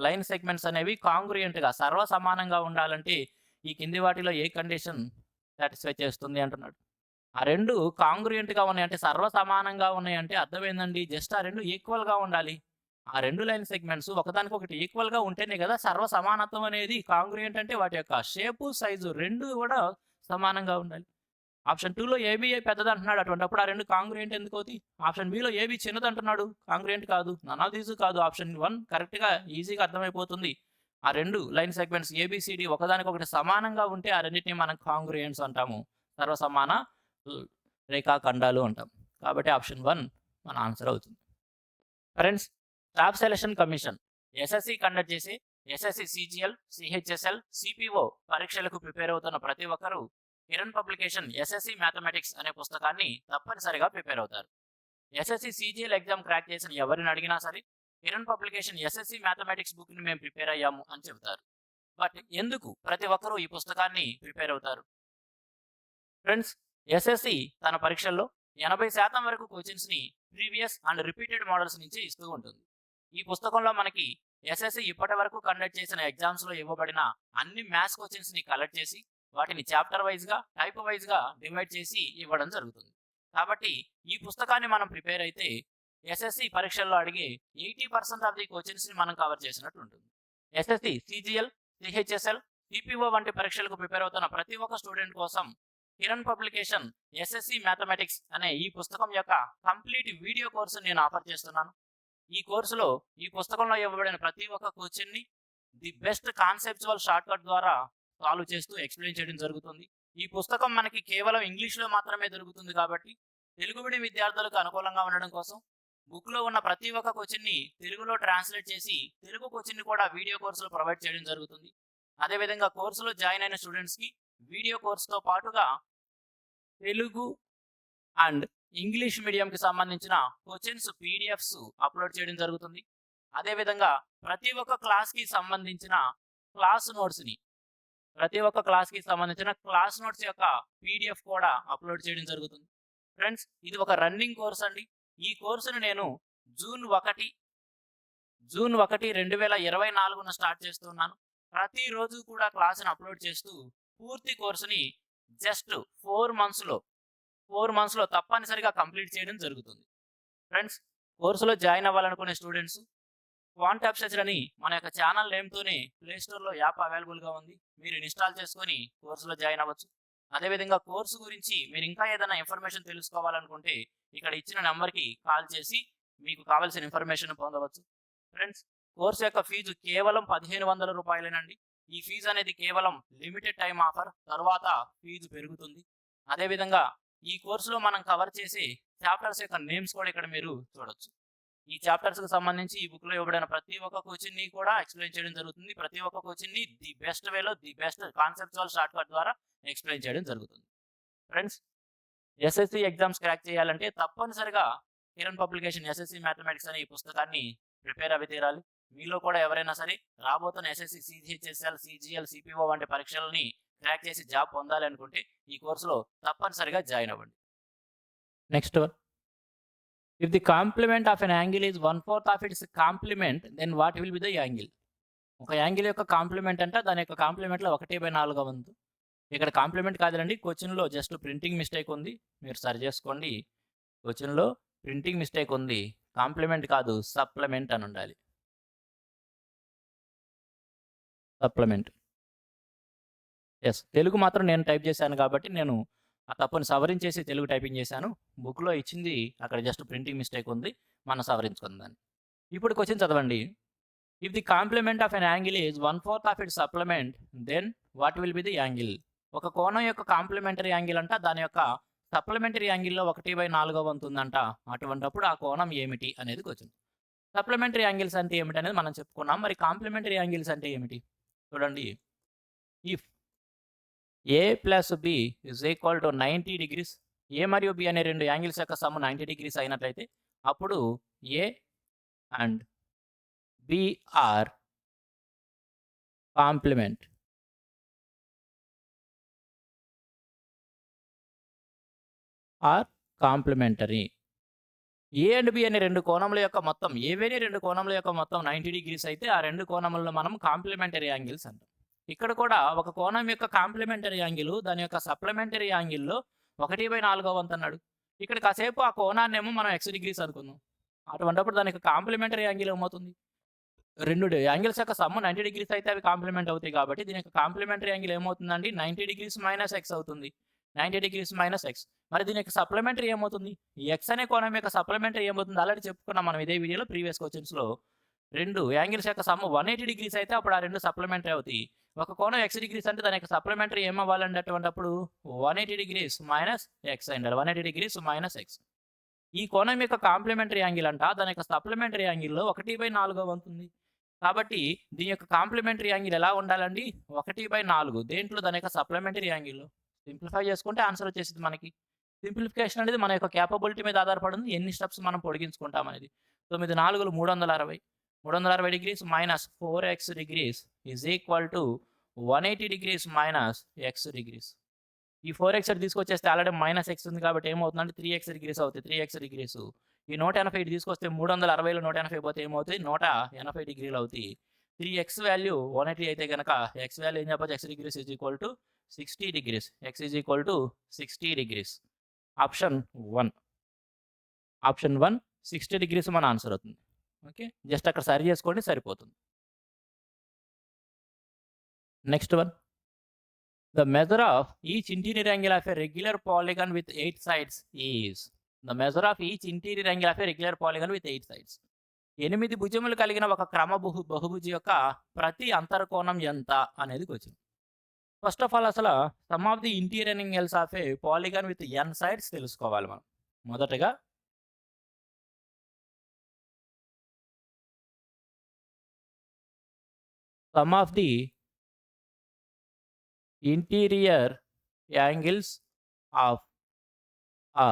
లైన్ సెగ్మెంట్స్ అనేవి కాంగ్రుయెంట్గా సర్వసమానంగా ఉండాలంటే ఈ కింది వాటిలో ఏ కండిషన్ సాటిస్ఫై చేస్తుంది అంటున్నాడు. ఆ రెండు కాంగ్రుయెంట్గా ఉన్నాయి అంటే సర్వసమానంగా ఉన్నాయి అంటే అర్థం ఏందండి? జస్ట్ ఆ రెండు ఈక్వల్గా ఉండాలి. ఆ రెండు లైన్ సెగ్మెంట్స్ ఒకదానికొకటి ఈక్వల్గా ఉంటేనే కదా సర్వసమానత్వం అనేది. కాంగ్రుయెంట్ అంటే వాటి యొక్క షేపు సైజు రెండు కూడా సమానంగా ఉండాలి. ఆప్షన్ 2లో ఏబీ పెద్దది అంటున్నాడు. అటువంటిప్పుడు ఆ రెండు కాంగ్రుయెంట్ ఎందుకు అవుతాయి? ఆప్షన్ బిలో ఏబీ చిన్నది అంటున్నాడు, కాంగ్రుయెంట్ కాదు. నన్ ఆఫ్ దీస్ కాదు. ఆప్షన్ 1 కరెక్ట్గా ఈజీగా అర్థమైపోతుంది. ఆ రెండు లైన్ సెగ్మెంట్స్ ఏబిసిడి ఒకదానికొకటి సమానంగా ఉంటే ఆ రెండింటిని మనం కాంగ్రుయెంట్స్ అంటాము, సర్వసమాన రేఖాఖండాలు అంటాం. కాబట్టి ఆప్షన్ 1 మన ఆన్సర్ అవుతుంది. Friends, staff selection commission SSC conduct చేసి ఎస్ఎస్సి సిజిఎల్, సిహెచ్ఎస్ఎల్, సిపిఓ పరీక్షలకు ప్రిపేర్ అవుతున్న ప్రతి ఒక్కరూ కిరణ్ పబ్లికేషన్ ఎస్ఎస్సి మ్యాథమెటిక్స్ అనే పుస్తకాన్ని తప్పనిసరిగా ప్రిపేర్ అవుతారు. ఎస్ఎస్సి సిజిఎల్ ఎగ్జామ్ క్రాక్ చేసిన ఎవరిని అడిగినా సరే కిరణ్ పబ్లికేషన్ ఎస్ఎస్సి మ్యాథమెటిక్స్ బుక్ని మేము ప్రిపేర్ అయ్యాము అని చెబుతారు. బట్ ఎందుకు ప్రతి ఒక్కరూ ఈ పుస్తకాన్ని ప్రిపేర్ అవుతారు? ఫ్రెండ్స్, ఎస్ఎస్సి తన పరీక్షల్లో 80% వరకు క్వశ్చన్స్ని ప్రీవియస్ అండ్ రిపీటెడ్ మోడల్స్ నుంచి ఇస్తూ ఉంటుంది. ఈ పుస్తకంలో మనకి ఎస్ఎస్సి ఇప్పటి వరకు కండక్ట్ చేసిన ఎగ్జామ్స్లో ఇవ్వబడిన అన్ని మ్యాథ్స్ క్వశ్చన్స్ని కలెక్ట్ చేసి వాటిని చాప్టర్ వైజ్గా, టైప్ వైజ్గా డివైడ్ చేసి ఇవ్వడం జరుగుతుంది. కాబట్టి ఈ పుస్తకాన్ని మనం ప్రిపేర్ అయితే ఎస్ఎస్సి పరీక్షల్లో అడిగే 80% ఆఫ్ ది క్వశ్చన్స్ని మనం కవర్ చేసినట్టు ఉంటుంది. ఎస్ఎస్సి, సిజిఎల్, సిహెచ్ఎస్ఎల్, సిపిఓ వంటి పరీక్షలకు ప్రిపేర్ అవుతున్న ప్రతి ఒక్క స్టూడెంట్ కోసం కిరణ్ పబ్లికేషన్ ఎస్ఎస్సి మ్యాథమెటిక్స్ అనే ఈ పుస్తకం యొక్క కంప్లీట్ వీడియో కోర్సు నేను ఆఫర్ చేస్తున్నాను. ఈ కోర్సులో ఈ పుస్తకంలో ఇవ్వబడిన ప్రతి ఒక్క క్వశ్చన్ని the best conceptual shortcut ద్వారా సాల్వ్ చేస్తూ ఎక్స్ప్లెయిన్ చేయడం జరుగుతుంది. ఈ పుస్తకం మనకి కేవలం ఇంగ్లీష్లో మాత్రమే దొరుకుతుంది కాబట్టి తెలుగు మీడియం విద్యార్థులకు అనుకూలంగా ఉండడం కోసం బుక్లో ఉన్న ప్రతి ఒక్క క్వశ్చన్ని తెలుగులో ట్రాన్స్లేట్ చేసి తెలుగు క్వశ్చన్ని కూడా వీడియో కోర్సులో ప్రొవైడ్ చేయడం జరుగుతుంది. అదేవిధంగా కోర్సులో జాయిన్ అయిన స్టూడెంట్స్కి వీడియో కోర్సుతో పాటుగా తెలుగు అండ్ ఇంగ్లీష్ మీడియంకి సంబంధించిన క్వశ్చన్స్ పీడిఎఫ్స్ అప్లోడ్ చేయడం జరుగుతుంది. అదేవిధంగా ప్రతి ఒక్క క్లాస్కి సంబంధించిన క్లాస్ నోట్స్ యొక్క పీడిఎఫ్ కూడా అప్లోడ్ చేయడం జరుగుతుంది. ఫ్రెండ్స్, ఇది ఒక రన్నింగ్ కోర్స్ అండి. ఈ కోర్సును నేను జూన్ 1, 2024 స్టార్ట్ చేస్తున్నాను. ప్రతిరోజు కూడా క్లాసును అప్లోడ్ చేస్తూ పూర్తి కోర్సుని జస్ట్ 4 మంత్స్లో తప్పనిసరిగా కంప్లీట్ చేయడం జరుగుతుంది. ఫ్రెండ్స్, కోర్సులో జాయిన్ అవ్వాలనుకునే స్టూడెంట్స్ క్వాంటాప్ సెర్చర్ అని మన యొక్క ఛానల్ నేమ్తోనే ప్లేస్టోర్లో యాప్ అవైలబుల్గా ఉంది. మీరు ఇన్స్టాల్ చేసుకొని కోర్సులో జాయిన్ అవ్వచ్చు. అదేవిధంగా కోర్సు గురించి మీరు ఇంకా ఏదైనా ఇన్ఫర్మేషన్ తెలుసుకోవాలనుకుంటే ఇక్కడ ఇచ్చిన నెంబర్కి కాల్ చేసి మీకు కావాల్సిన ఇన్ఫర్మేషన్ పొందవచ్చు. ఫ్రెండ్స్, కోర్సు యొక్క ఫీజు కేవలం 1500 రూపాయలేనండి. ఈ ఫీజు అనేది కేవలం లిమిటెడ్ టైం ఆఫర్, తర్వాత ఫీజు పెరుగుతుంది. అదేవిధంగా ఈ కోర్సులో మనం కవర్ చేసే చాప్టర్స్ యొక్క నేమ్స్ కూడా ఇక్కడ మీరు చూడొచ్చు. ఈ చాప్టర్స్కి సంబంధించి ఈ బుక్లో ఇవ్వబడిన ప్రతి ఒక్క క్వశ్చన్ని కూడా ఎక్స్ప్లెయిన్ చేయడం జరుగుతుంది. ప్రతి ఒక్క క్వశ్చన్ని ది బెస్ట్ వేలో, the best conceptual shortcut ద్వారా ఎక్స్ప్లెయిన్ చేయడం జరుగుతుంది. ఫ్రెండ్స్, ఎస్ఎస్సి ఎగ్జామ్స్ క్రాక్ చేయాలంటే తప్పనిసరిగా కిరణ్ పబ్లికేషన్ ఎస్ఎస్సి మ్యాథమెటిక్స్ అనే ఈ పుస్తకాన్ని ప్రిపేర్ అవి తీరాలి. మీలో కూడా ఎవరైనా సరే రాబోతున్న ఎస్ఎస్సి, సిహెచ్ఎస్ఎల్, సిజిఎల్, సిపిఓ వంటి పరీక్షలని క్రాక్ చేసి జాబ్ పొందాలి అనుకుంటే ఈ కోర్సులో తప్పనిసరిగా జాయిన్ అవ్వండి. Next one, if the complement of an angle is 1/4 of its complement then what will be the angle? ఒక యాంగిల్ యొక్క కాంప్లిమెంట్ అంటే దాని యొక్క కాంప్లిమెంట్లో 1/4 వంతు. ఇక్కడ కాంప్లిమెంట్ కాదండి, క్వశ్చన్లో జస్ట్ ప్రింటింగ్ మిస్టేక్ ఉంది, మీరు సరి చేసుకోండి. క్వశ్చన్లో ప్రింటింగ్ మిస్టేక్ ఉంది, కాంప్లిమెంట్ కాదు సప్లిమెంట్ అని ఉండాలి. సప్లిమెంట్. ఎస్, తెలుగు మాత్రం నేను టైప్ చేశాను కాబట్టి నేను ఆ తప్పుని సవరించేసి తెలుగు టైపింగ్ చేశాను. బుక్లో ఇచ్చింది అక్కడ జస్ట్ ప్రింటింగ్ మిస్టేక్ ఉంది, మనం సవరించుకుందాన్ని. ఇప్పుడు క్వశ్చన్ చదవండి. If the complement of an angle is 1/4 of its supplement then what will be the angle? ఒక కోణం యొక్క కాంప్లిమెంటరీ యాంగిల్ అంట దాని యొక్క సప్లిమెంటరీ యాంగిల్లో 1/4 వంతు ఉందంట. అటువంటిప్పుడు ఆ కోణం ఏమిటి అనేది క్వశ్చన్. సప్లిమెంటరీ యాంగిల్స్ అంటే ఏమిటి అనేది మనం చెప్పుకున్నాం. మరి కాంప్లిమెంటరీ యాంగిల్స్ అంటే ఏమిటి చూడండి. If A plus B is equal to 90 degrees, A మరియు బి అనే రెండు యాంగిల్స్ యొక్క సమ్ 90 డిగ్రీస్ అయినట్లయితే అప్పుడు A and B are complement are complementary. A and B అనే రెండు కోణముల యొక్క మొత్తం, ఏవేని రెండు కోణముల యొక్క మొత్తం 90 డిగ్రీస్ అయితే ఆ రెండు కోణములను మనం కాంప్లిమెంటరీ యాంగిల్స్ అంటాం. ఇక్కడ కూడా ఒక కోణం యొక్క కాంప్లిమెంటరీ యాంగిల్ దాని యొక్క సప్లిమెంటరీ యాంగిల్లో 1/4 వంతు అన్నాడు. ఇక్కడ కాసేపు ఆ కోణాన్నేమో మనం x డిగ్రీస్ అనుకుందాం. అటువంటిప్పుడు దానికి కాంప్లిమెంటరీ యాంగిల్ ఏమవుతుంది? రెండు యాంగిల్స్ యొక్క సమ్ 90 డిగ్రీస్ అయితే అవి కాంప్లిమెంట్ అవుతాయి కాబట్టి దీని యొక్క కాంప్లిమెంటరీ యాంగిల్ ఏమవుతుందండి? 90 డిగ్రీస్ మైనస్ ఎక్స్ అవుతుంది. 90 డిగ్రీస్ మైనస్ ఎక్స్. మరి దీని యొక్క సప్లిమెంటరీ ఏమవుతుంది? ఈ ఎక్స్ అనే కోణం యొక్క సప్లిమెంటరీ ఏమవుతుంది? ఆల్రెడీ చెప్పుకున్నాం మనం ఇదే వీడియోలో ప్రీవియస్ క్వశ్చన్స్లో. రెండు యాంగిల్స్ యొక్క సమ్ 180 డిగ్రీస్ అయితే అప్పుడు ఆ రెండు సప్లిమెంటరీ అవుతాయి. ఒక కోణం ఎక్స్ డిగ్రీస్ అంటే దాని యొక్క సప్లిమెంటరీ ఏమవ్వాలంటే అటువంటిప్పుడు 180 డిగ్రీస్ మైనస్ ఎక్స్ అంటారు. 180 డిగ్రీస్ మైనస్ ఎక్స్. ఈ కోణం యొక్క కాంప్లిమెంటరీ యాంగిల్ అంట దాని యొక్క సప్లిమెంటరీ యాంగిల్లో 1/4 వంతుంది. కాబట్టి దీని యొక్క కాంప్లిమెంటరీ యాంగిల్ ఎలా ఉండాలండి? 1/4. దేంట్లో? దాని యొక్క సప్లిమెంటరీ యాంగిల్లో. సింప్లిఫై చేసుకుంటే ఆన్సర్ వచ్చేసింది మనకి. సింప్లిఫికేషన్ అనేది మన యొక్క క్యాపబిలిటీ మీద ఆధారపడింది. ఎన్ని స్టెప్స్ మనం పొడిగించుకుంటాం అనేది. 9 4 360. 360 degrees minus 4x degrees is equal to 180 degrees minus X degrees. ఈ 4x తీసుకొచ్చేస్తే ఆల్రెడీ మైనస్ ఎక్స్ ఉంది కాబట్టి ఏమవుతుందంటే 3x డిగ్రీస్ అవుతాయి. 3x degrees. ఈ 180 తీసుకొస్తే 360లో 180 పోతే ఏమవుతాయి? 180 డిగ్రీలు అవుతాయి. 3x వాల్యూ 180 అయితే కనుక x వాల్యూ ఏం చెప్పచ్చు? x degrees is equal to 60 degrees. x is equal to 60 degrees. Option 1. Option 1 60 degrees మన ఆన్సర్ అవుతుంది. ఓకే, జస్ట్ అక్కడ సరి చేసుకోండి సరిపోతుంది. Next one. The measure of each interior angle of a regular polygon with 8 sides is. The measure of each interior angle of a regular polygon with 8 sides. 8 భుజములు కలిగిన ఒక క్రమ బహుభుజి యొక్క ప్రతి అంతర్కోణం ఎంత అనేది క్వశ్చన్. ఫస్ట్ ఆఫ్ ఆల్ అసలు some of the interior angles of A polygon with n sides తెలుసుకోవాలి మనం. మొదటగా some of the interior angles of a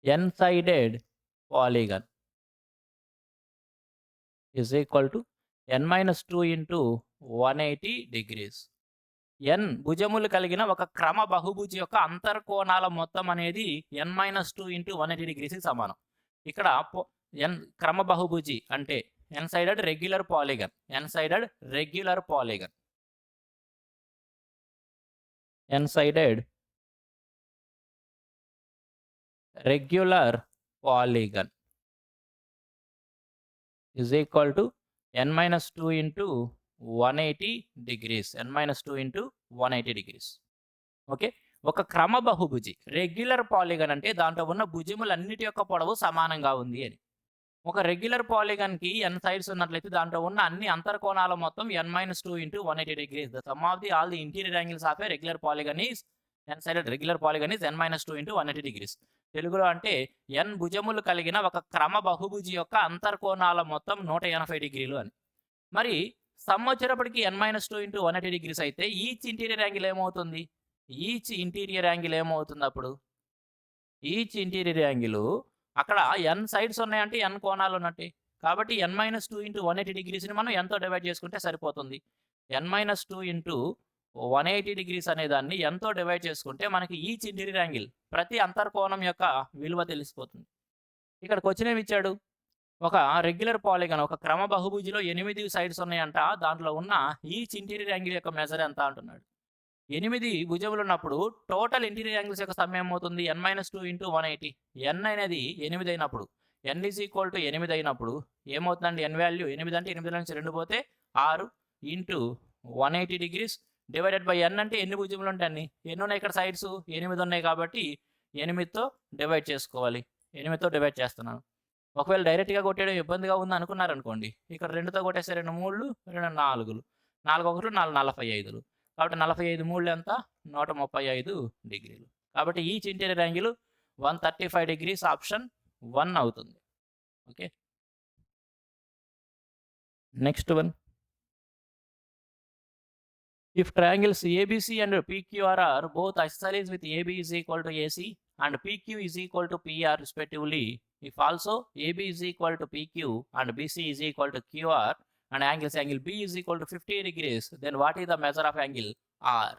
n-sided polygon is equal to n minus 2 into 180 degrees. n భుజములు కలిగిన ఒక క్రమ బహుభుజి యొక్క అంతర్కోణాల మొత్తం అనేది n minus 2 into 180 డిగ్రీస్కి సమానం. ఇక్కడ n క్రమ బహుభుజి అంటే n-sided regular polygon. n-sided regular polygon. n-sided regular polygon is equal to n minus 2 into 180 degrees. n minus 2 into 180 degrees. Okay, ఒక క్రమ బహుభుజి రెగ్యులర్ పాలిగన్ అంటే దాంట్లో ఉన్న భుజములన్నిటి యొక్క పొడవు సమానంగా ఉంది అని. ఒక రెగ్యులర్ పాలిగన్కి n సైడ్స్ ఉన్నట్లయితే దాంట్లో ఉన్న అన్ని అంతర్కోణాల మొత్తం n minus 2 into 180 degrees. The sum of all the interior angles of a regular polygon is n-sided regular polygon is n minus 2 into 180 degrees. తెలుగులో అంటే n భుజములు కలిగిన ఒక క్రమ బహుభుజి యొక్క అంతర్కోణాల మొత్తం 180 డిగ్రీలు అని. మరి సమ్ వచ్చేటప్పటికి n minus 2 into 180 degrees అయితే ఈచ్ ఇంటీరియర్ యాంగిల్ ఏమవుతుంది? ఈచ్ ఇంటీరియర్ యాంగిల్ ఏమవుతుంది అప్పుడు? ఈచ్ ఇంటీరియర్ యాంగిల్ అక్కడ n సైడ్స్ ఉన్నాయంటే n కోణాలు ఉన్నట్టే. కాబట్టి n minus 2 into 180 డిగ్రీస్ని మనం ఎంతో డివైడ్ చేసుకుంటే సరిపోతుంది. n minus 2 into 180 డిగ్రీస్ అనే దాన్ని ఎంతో డివైడ్ చేసుకుంటే మనకి ఈచ్ ఇంటీరియర్ యాంగిల్ ప్రతి అంతర్కోణం యొక్క విలువ తెలిసిపోతుంది. ఇక్కడ క్వశ్చన్ ఏమి ఇచ్చాడు? ఒక రెగ్యులర్ పాలిగన్ ఒక క్రమ బహుభుజిలో 8 సైడ్స్ ఉన్నాయంట. దాంట్లో ఉన్న ఈచ్ ఇంటీరియర్ యాంగిల్ యొక్క మెజర్ ఎంత అంటున్నాడు. 8 భుజములు ఉన్నప్పుడు టోటల్ ఇంటీరియర్ యాంగిల్స్ యొక్క సమ్ ఏమవుతుంది? n minus 2 into 180. n అనేది 8 అయినప్పుడు n ఈజ్ ఈక్వల్ టు 8 అయినప్పుడు ఏమవుతుందండి? n వాల్యూ 8 అంటే 8 నుంచి 2 పోతే 6 into 180 degrees divided by n అంటే ఎన్ని భుజములు ఉంటాయి? ఎన్ని ఉన్నాయి ఇక్కడ సైడ్స్? 8 ఉన్నాయి కాబట్టి 8తో డివైడ్ చేసుకోవాలి. 8తో డివైడ్ చేస్తున్నాను. ఒకవేళ డైరెక్ట్గా కొట్టేయడం ఇబ్బందిగా ఉంది అనుకున్నారనుకోండి, ఇక్కడ 2తో కొట్టేస్తే 2 3 2 4 4 1 4 45. కాబట్టి 45 3 ఎంత? 135 డిగ్రీలు. కాబట్టి each interior angle 135 degrees. Option 1 అవుతుంది. Okay, next one. If triangles ABC and PQR are both isosceles with AB is equal to AC and PQ is equal to PR respectively, if also AB is equal to PQ and BC is equal to QR, and angle B is equal to 50 degrees, then what is the measure of angle R?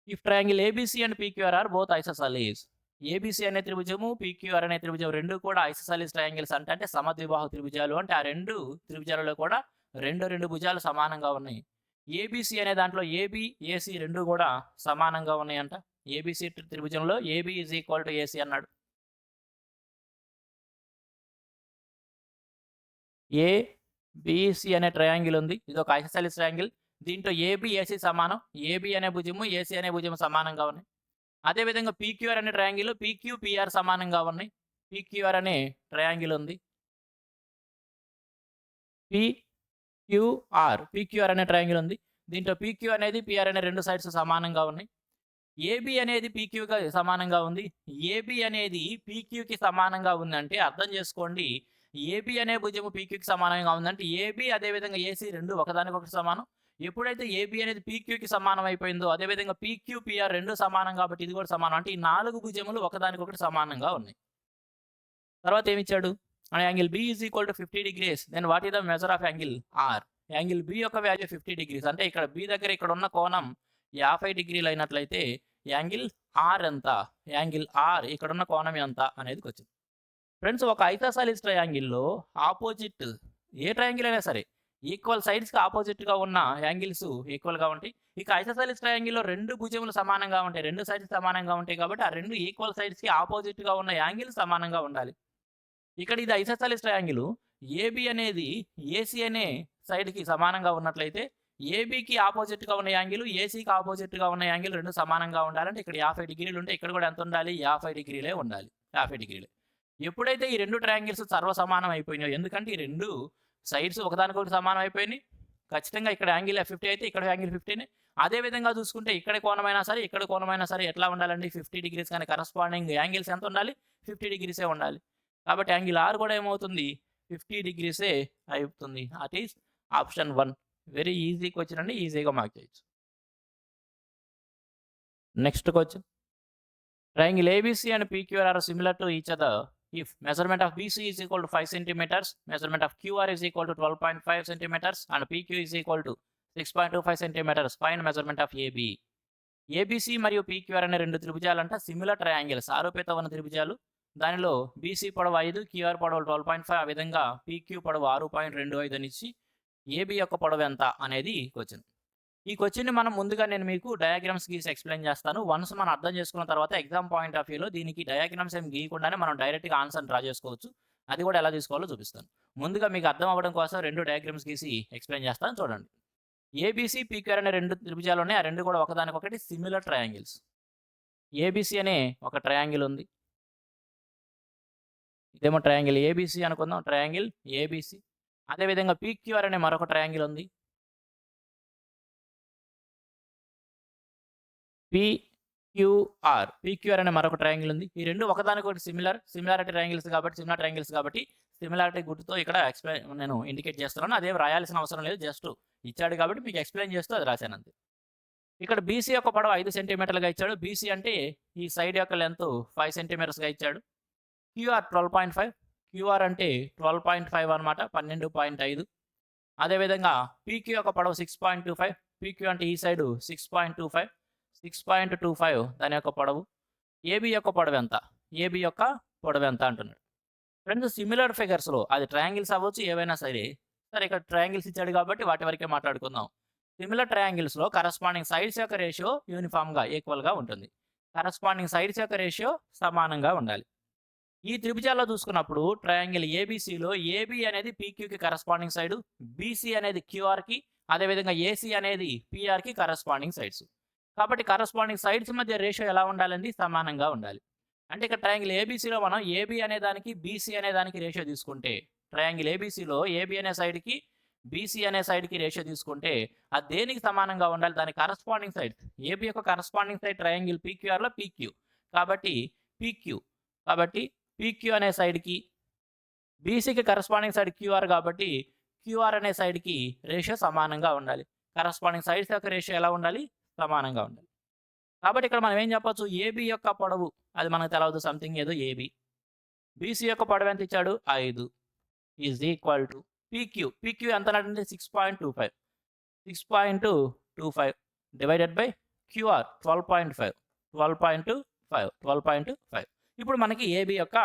If triangle ABC and PQR are both isosceles, ABC అనే త్రిభుజము PQR అనే త్రిభుజం రెండు కూడా ఐసోసెలిస్ ట్రయాంగిల్స్ అంటే సమద్విబాహు త్రిభుజాలు. అంటే ఆ రెండు త్రిభుజాలలో కూడా రెండు భుజాలు సమానంగా ఉన్నాయి. ABC అనే దాంట్లో AB, AC రెండు కూడా సమానంగా ఉన్నాయంట. ABC త్రిభుజంలో AB is equal to AC అన్నాడు. ABC అనే ట్రయాంగిల్ ఉంది. ఇది ఒక ఐసోసెలిస్ ట్రయాంగిల్. దీంట్లో AB, AC సమానం. AB అనే భుజము, AC అనే భుజము సమానంగా ఉన్నాయి. అదేవిధంగా PQR అనే ట్రయాంగిల్ PQ, PR సమానంగా ఉన్నాయి. PQR అనే ట్రయాంగిల్ ఉంది. PQR అనే ట్రయాంగిల్ ఉంది. దీంట్లో PQ అనేది PR అనే రెండు సైడ్స్ సమానంగా ఉన్నాయి. AB అనేది PQకి సమానంగా ఉంది. AB అనేది PQకి సమానంగా ఉందంటే అర్థం చేసుకోండి, AB అనే భుజము PQకి సమానంగా ఉందంటే AB అదేవిధంగా AC రెండు ఒకదానికొకటి సమానం. ఎప్పుడైతే AB అనేది PQకి సమానం అయిపోయిందో అదేవిధంగా PQ, PR రెండు సమానం కాబట్టి ఇది కూడా సమానం. అంటే ఈ 4 భుజములు ఒకదానికొకటి సమానంగా ఉన్నాయి. తర్వాత ఏమిచ్చాడు? Angle B is equal to 50 degrees, then what is the measure of angle R? Angle B యొక్క వాల్యూ 50 degrees. అంటే ఇక్కడ B దగ్గర ఇక్కడ ఉన్న కోణం 50 డిగ్రీలు అయినట్లయితే యాంగిల్ R ఎంత? యాంగిల్ R ఇక్కడ ఉన్న కోణం ఎంత అనేది వచ్చింది. ఫ్రెండ్స్, ఒక ఐసోసెలిస్ ట్రయాంగిల్లో ఆపోజిట్ ఏ ట్రయాంగిల్ అయినా సరే ఈక్వల్ సైడ్స్కి ఆపోజిట్గా ఉన్న యాంగిల్స్ ఈక్వల్గా ఉంటాయి. ఇక ఐసోసెలిస్ ట్రయాంగిల్లో రెండు భుజములు సమానంగా ఉంటాయి, రెండు సైడ్స్ సమానంగా ఉంటాయి కాబట్టి ఆ రెండు ఈక్వల్ సైడ్స్కి ఆపోజిట్గా ఉన్న యాంగిల్స్ సమానంగా ఉండాలి. ఇక్కడ ఇది ఐసోసెలిస్ ట్రయాంగిల్. AB అనేది AC అనే సైడ్కి సమానంగా ఉన్నట్లయితే ABకి ఆపోజిట్గా ఉన్న యాంగిల్, ACకి ఆపోజిట్గా ఉన్న యాంగిల్ రెండు సమానంగా ఉండాలంటే ఇక్కడ 50 డిగ్రీలు ఉంటే ఇక్కడ కూడా ఎంత ఉండాలి? 50 డిగ్రీలే ఉండాలి. 50 డిగ్రీలే. ఎప్పుడైతే ఈ రెండు ట్రయాంగిల్స్ సర్వసమానం అయిపోయినాయో, ఎందుకంటే ఈ రెండు సైడ్స్ ఒకదానికొకటి సమానం అయిపోయినాయి, ఖచ్చితంగా ఇక్కడ యాంగిల్ 50 అయితే ఇక్కడ యాంగిల్ 50నే. అదేవిధంగా చూసుకుంటే ఇక్కడ కోణమైనా సరే ఇక్కడ కోణమైనా సరే ఎట్లా ఉండాలండి? 50 డిగ్రీస్ కానీ కరస్పాండింగ్ యాంగిల్స్ ఎంత ఉండాలి? 50 డిగ్రీసే ఉండాలి. కాబట్టి యాంగిల్ R కూడా ఏమవుతుంది? 50 డిగ్రీసే అవుతుంది. That is option 1. Very easy question అండి, ఈజీగా మార్క్ చేయొచ్చు. Next question, triangle ABC and PQR are similar to each other if measurement of BC is equal to 5 centimeters, measurement of QR is equal to 12.5 centimeters and PQ is equal to 6.25 centimeters. Find measurement of AB. ABC మరియు PQR అనే రెండు త్రిభుజాలంట సిమిలర్ ట్రయాంగిల్స్, ఆరోపిత ఉన్న త్రిభుజాలు. దానిలో BC పొడవు 5, QR పొడవు 12.5, ఆ విధంగా PQ పొడవు 6.25 అని ఇచ్చి AB యొక్క పొడవు ఎంత అనేది క్వశ్చన్. ఈ క్వశ్చన్ని మనం ముందుగా నేను మీకు డయాగ్రామ్స్ గీసి ఎక్స్ప్లెయిన్ చేస్తాను. వన్స్ మనం అర్థం చేసుకున్న తర్వాత ఎగ్జామ్ పాయింట్ ఆఫ్ వ్యూలో దీనికి డయాగ్రామ్స్ ఏం గీయకుండానే మనం డైరెక్ట్గా ఆన్సర్ డ్రా చేసుకోవచ్చు. అది కూడా ఎలా తీసుకోవాలో చూపిస్తాను. ముందుగా మీకు అర్థం అవ్వడం కోసం రెండు డయాగ్రామ్స్ గీసి ఎక్స్ప్లెయిన్ చేస్తాను, చూడండి. ABC, PQR అనే రెండు త్రిభుజాలు ఉన్నాయి. ఆ రెండు కూడా ఒకదానికొకటి సిమిలర్ ట్రయాంగిల్స్. ABC అనే ఒక ట్రయాంగిల్ ఉంది. ఇదేమో ట్రయాంగిల్ ABC అనుకుందాం, ట్రయాంగిల్ ABC. అదేవిధంగా PQR అనే మరొక ట్రయాంగిల్ ఉంది. PQR అనే మరొక ట్రయాంగిల్ ఉంది. ఈ రెండు ఒకదానికొకటి సిమిలారిటీ ట్రయాంగిల్స్ కాబట్టి సిమిలారిటీ గుర్తుతో ఇక్కడ నేను ఇండికేట్ చేస్తున్నాను. అదేం రాయాల్సిన అవసరం లేదు, జస్ట్ ఇచ్చాడు కాబట్టి మీకు ఎక్స్ప్లెయిన్ చేస్తూ అది రాశాను అంతే. ఇక్కడ BC యొక్క పొడవు 5 సెంటీమీటర్లుగా ఇచ్చాడు. BC అంటే ఈ సైడ్ యొక్క లెంత్ 5 సెంటీమీటర్స్గా ఇచ్చాడు. QR 12.5, QR అంటే 12.5 అనమాట, 12.5. అదేవిధంగా PQ యొక్క పొడవు 6.25, PQ అంటే ఈ సైడు 6.25 దాని యొక్క పొడవు. AB యొక్క పొడవు ఎంత? AB యొక్క పొడవు ఎంత అంటున్నాడు. ఫ్రెండ్స్, సిమిలర్ ఫిగర్స్లో అది ట్రయాంగిల్స్ అవ్వచ్చు ఏవైనా సరే ఇక్కడ ట్రయాంగిల్స్ ఇచ్చాడు కాబట్టి వాటి వరకే మాట్లాడుకుందాం. సిమిలర్ ట్రయాంగిల్స్లో కరస్పాండింగ్ సైడ్స్ యొక్క రేషియో యూనిఫామ్గా ఈక్వల్గా ఉంటుంది. కరస్పాండింగ్ సైడ్స్ యొక్క రేషియో సమానంగా ఉండాలి. ఈ త్రిభుజాల్లో చూసుకున్నప్పుడు ట్రయాంగిల్ ABCలో AB అనేది PQకి కరస్పాండింగ్ సైడు, BC అనేది QRకి, అదేవిధంగా AC అనేది PRకి కరస్పాండింగ్ సైడ్స్. కాబట్టి కరస్పాండింగ్ సైడ్స్ మధ్య రేషియో ఎలా ఉండాలండి? సమానంగా ఉండాలి. అంటే ఇక్కడ ట్రయాంగిల్ ABCలో మనం AB అనే దానికి BC అనే దానికి రేషియో తీసుకుంటే, ట్రయాంగిల్ ABCలో AB అనే సైడ్కి BC అనే సైడ్కి రేషియో తీసుకుంటే అది దేనికి సమానంగా ఉండాలి? దాని కరస్పాండింగ్ సైడ్. AB యొక్క కరస్పాండింగ్ సైడ్ ట్రయాంగిల్ PQRలో PQ కాబట్టి PQ అనే సైడ్కి, BCకి కరస్పాండింగ్ సైడ్ QR కాబట్టి QR అనే సైడ్కి రేషియో సమానంగా ఉండాలి. కరస్పాండింగ్ సైడ్స్ యొక్క రేషియో ఎలా ఉండాలి? సమానంగా ఉండాలి. కాబట్టి ఇక్కడ మనం ఏం చెప్పొచ్చు? AB యొక్క పొడవు అది మనకు తెలవదు, సంథింగ్ ఏదో AB. BC యొక్క పొడవు ఎంత ఇచ్చాడు? 5 ఈజ్ ఈక్వల్ టు పీక్యూ ఎంత అంటే 6.25 6.25 డివైడెడ్ బై క్యూఆర్ 12.5 ఇప్పుడు మనకి ఏబి యొక్క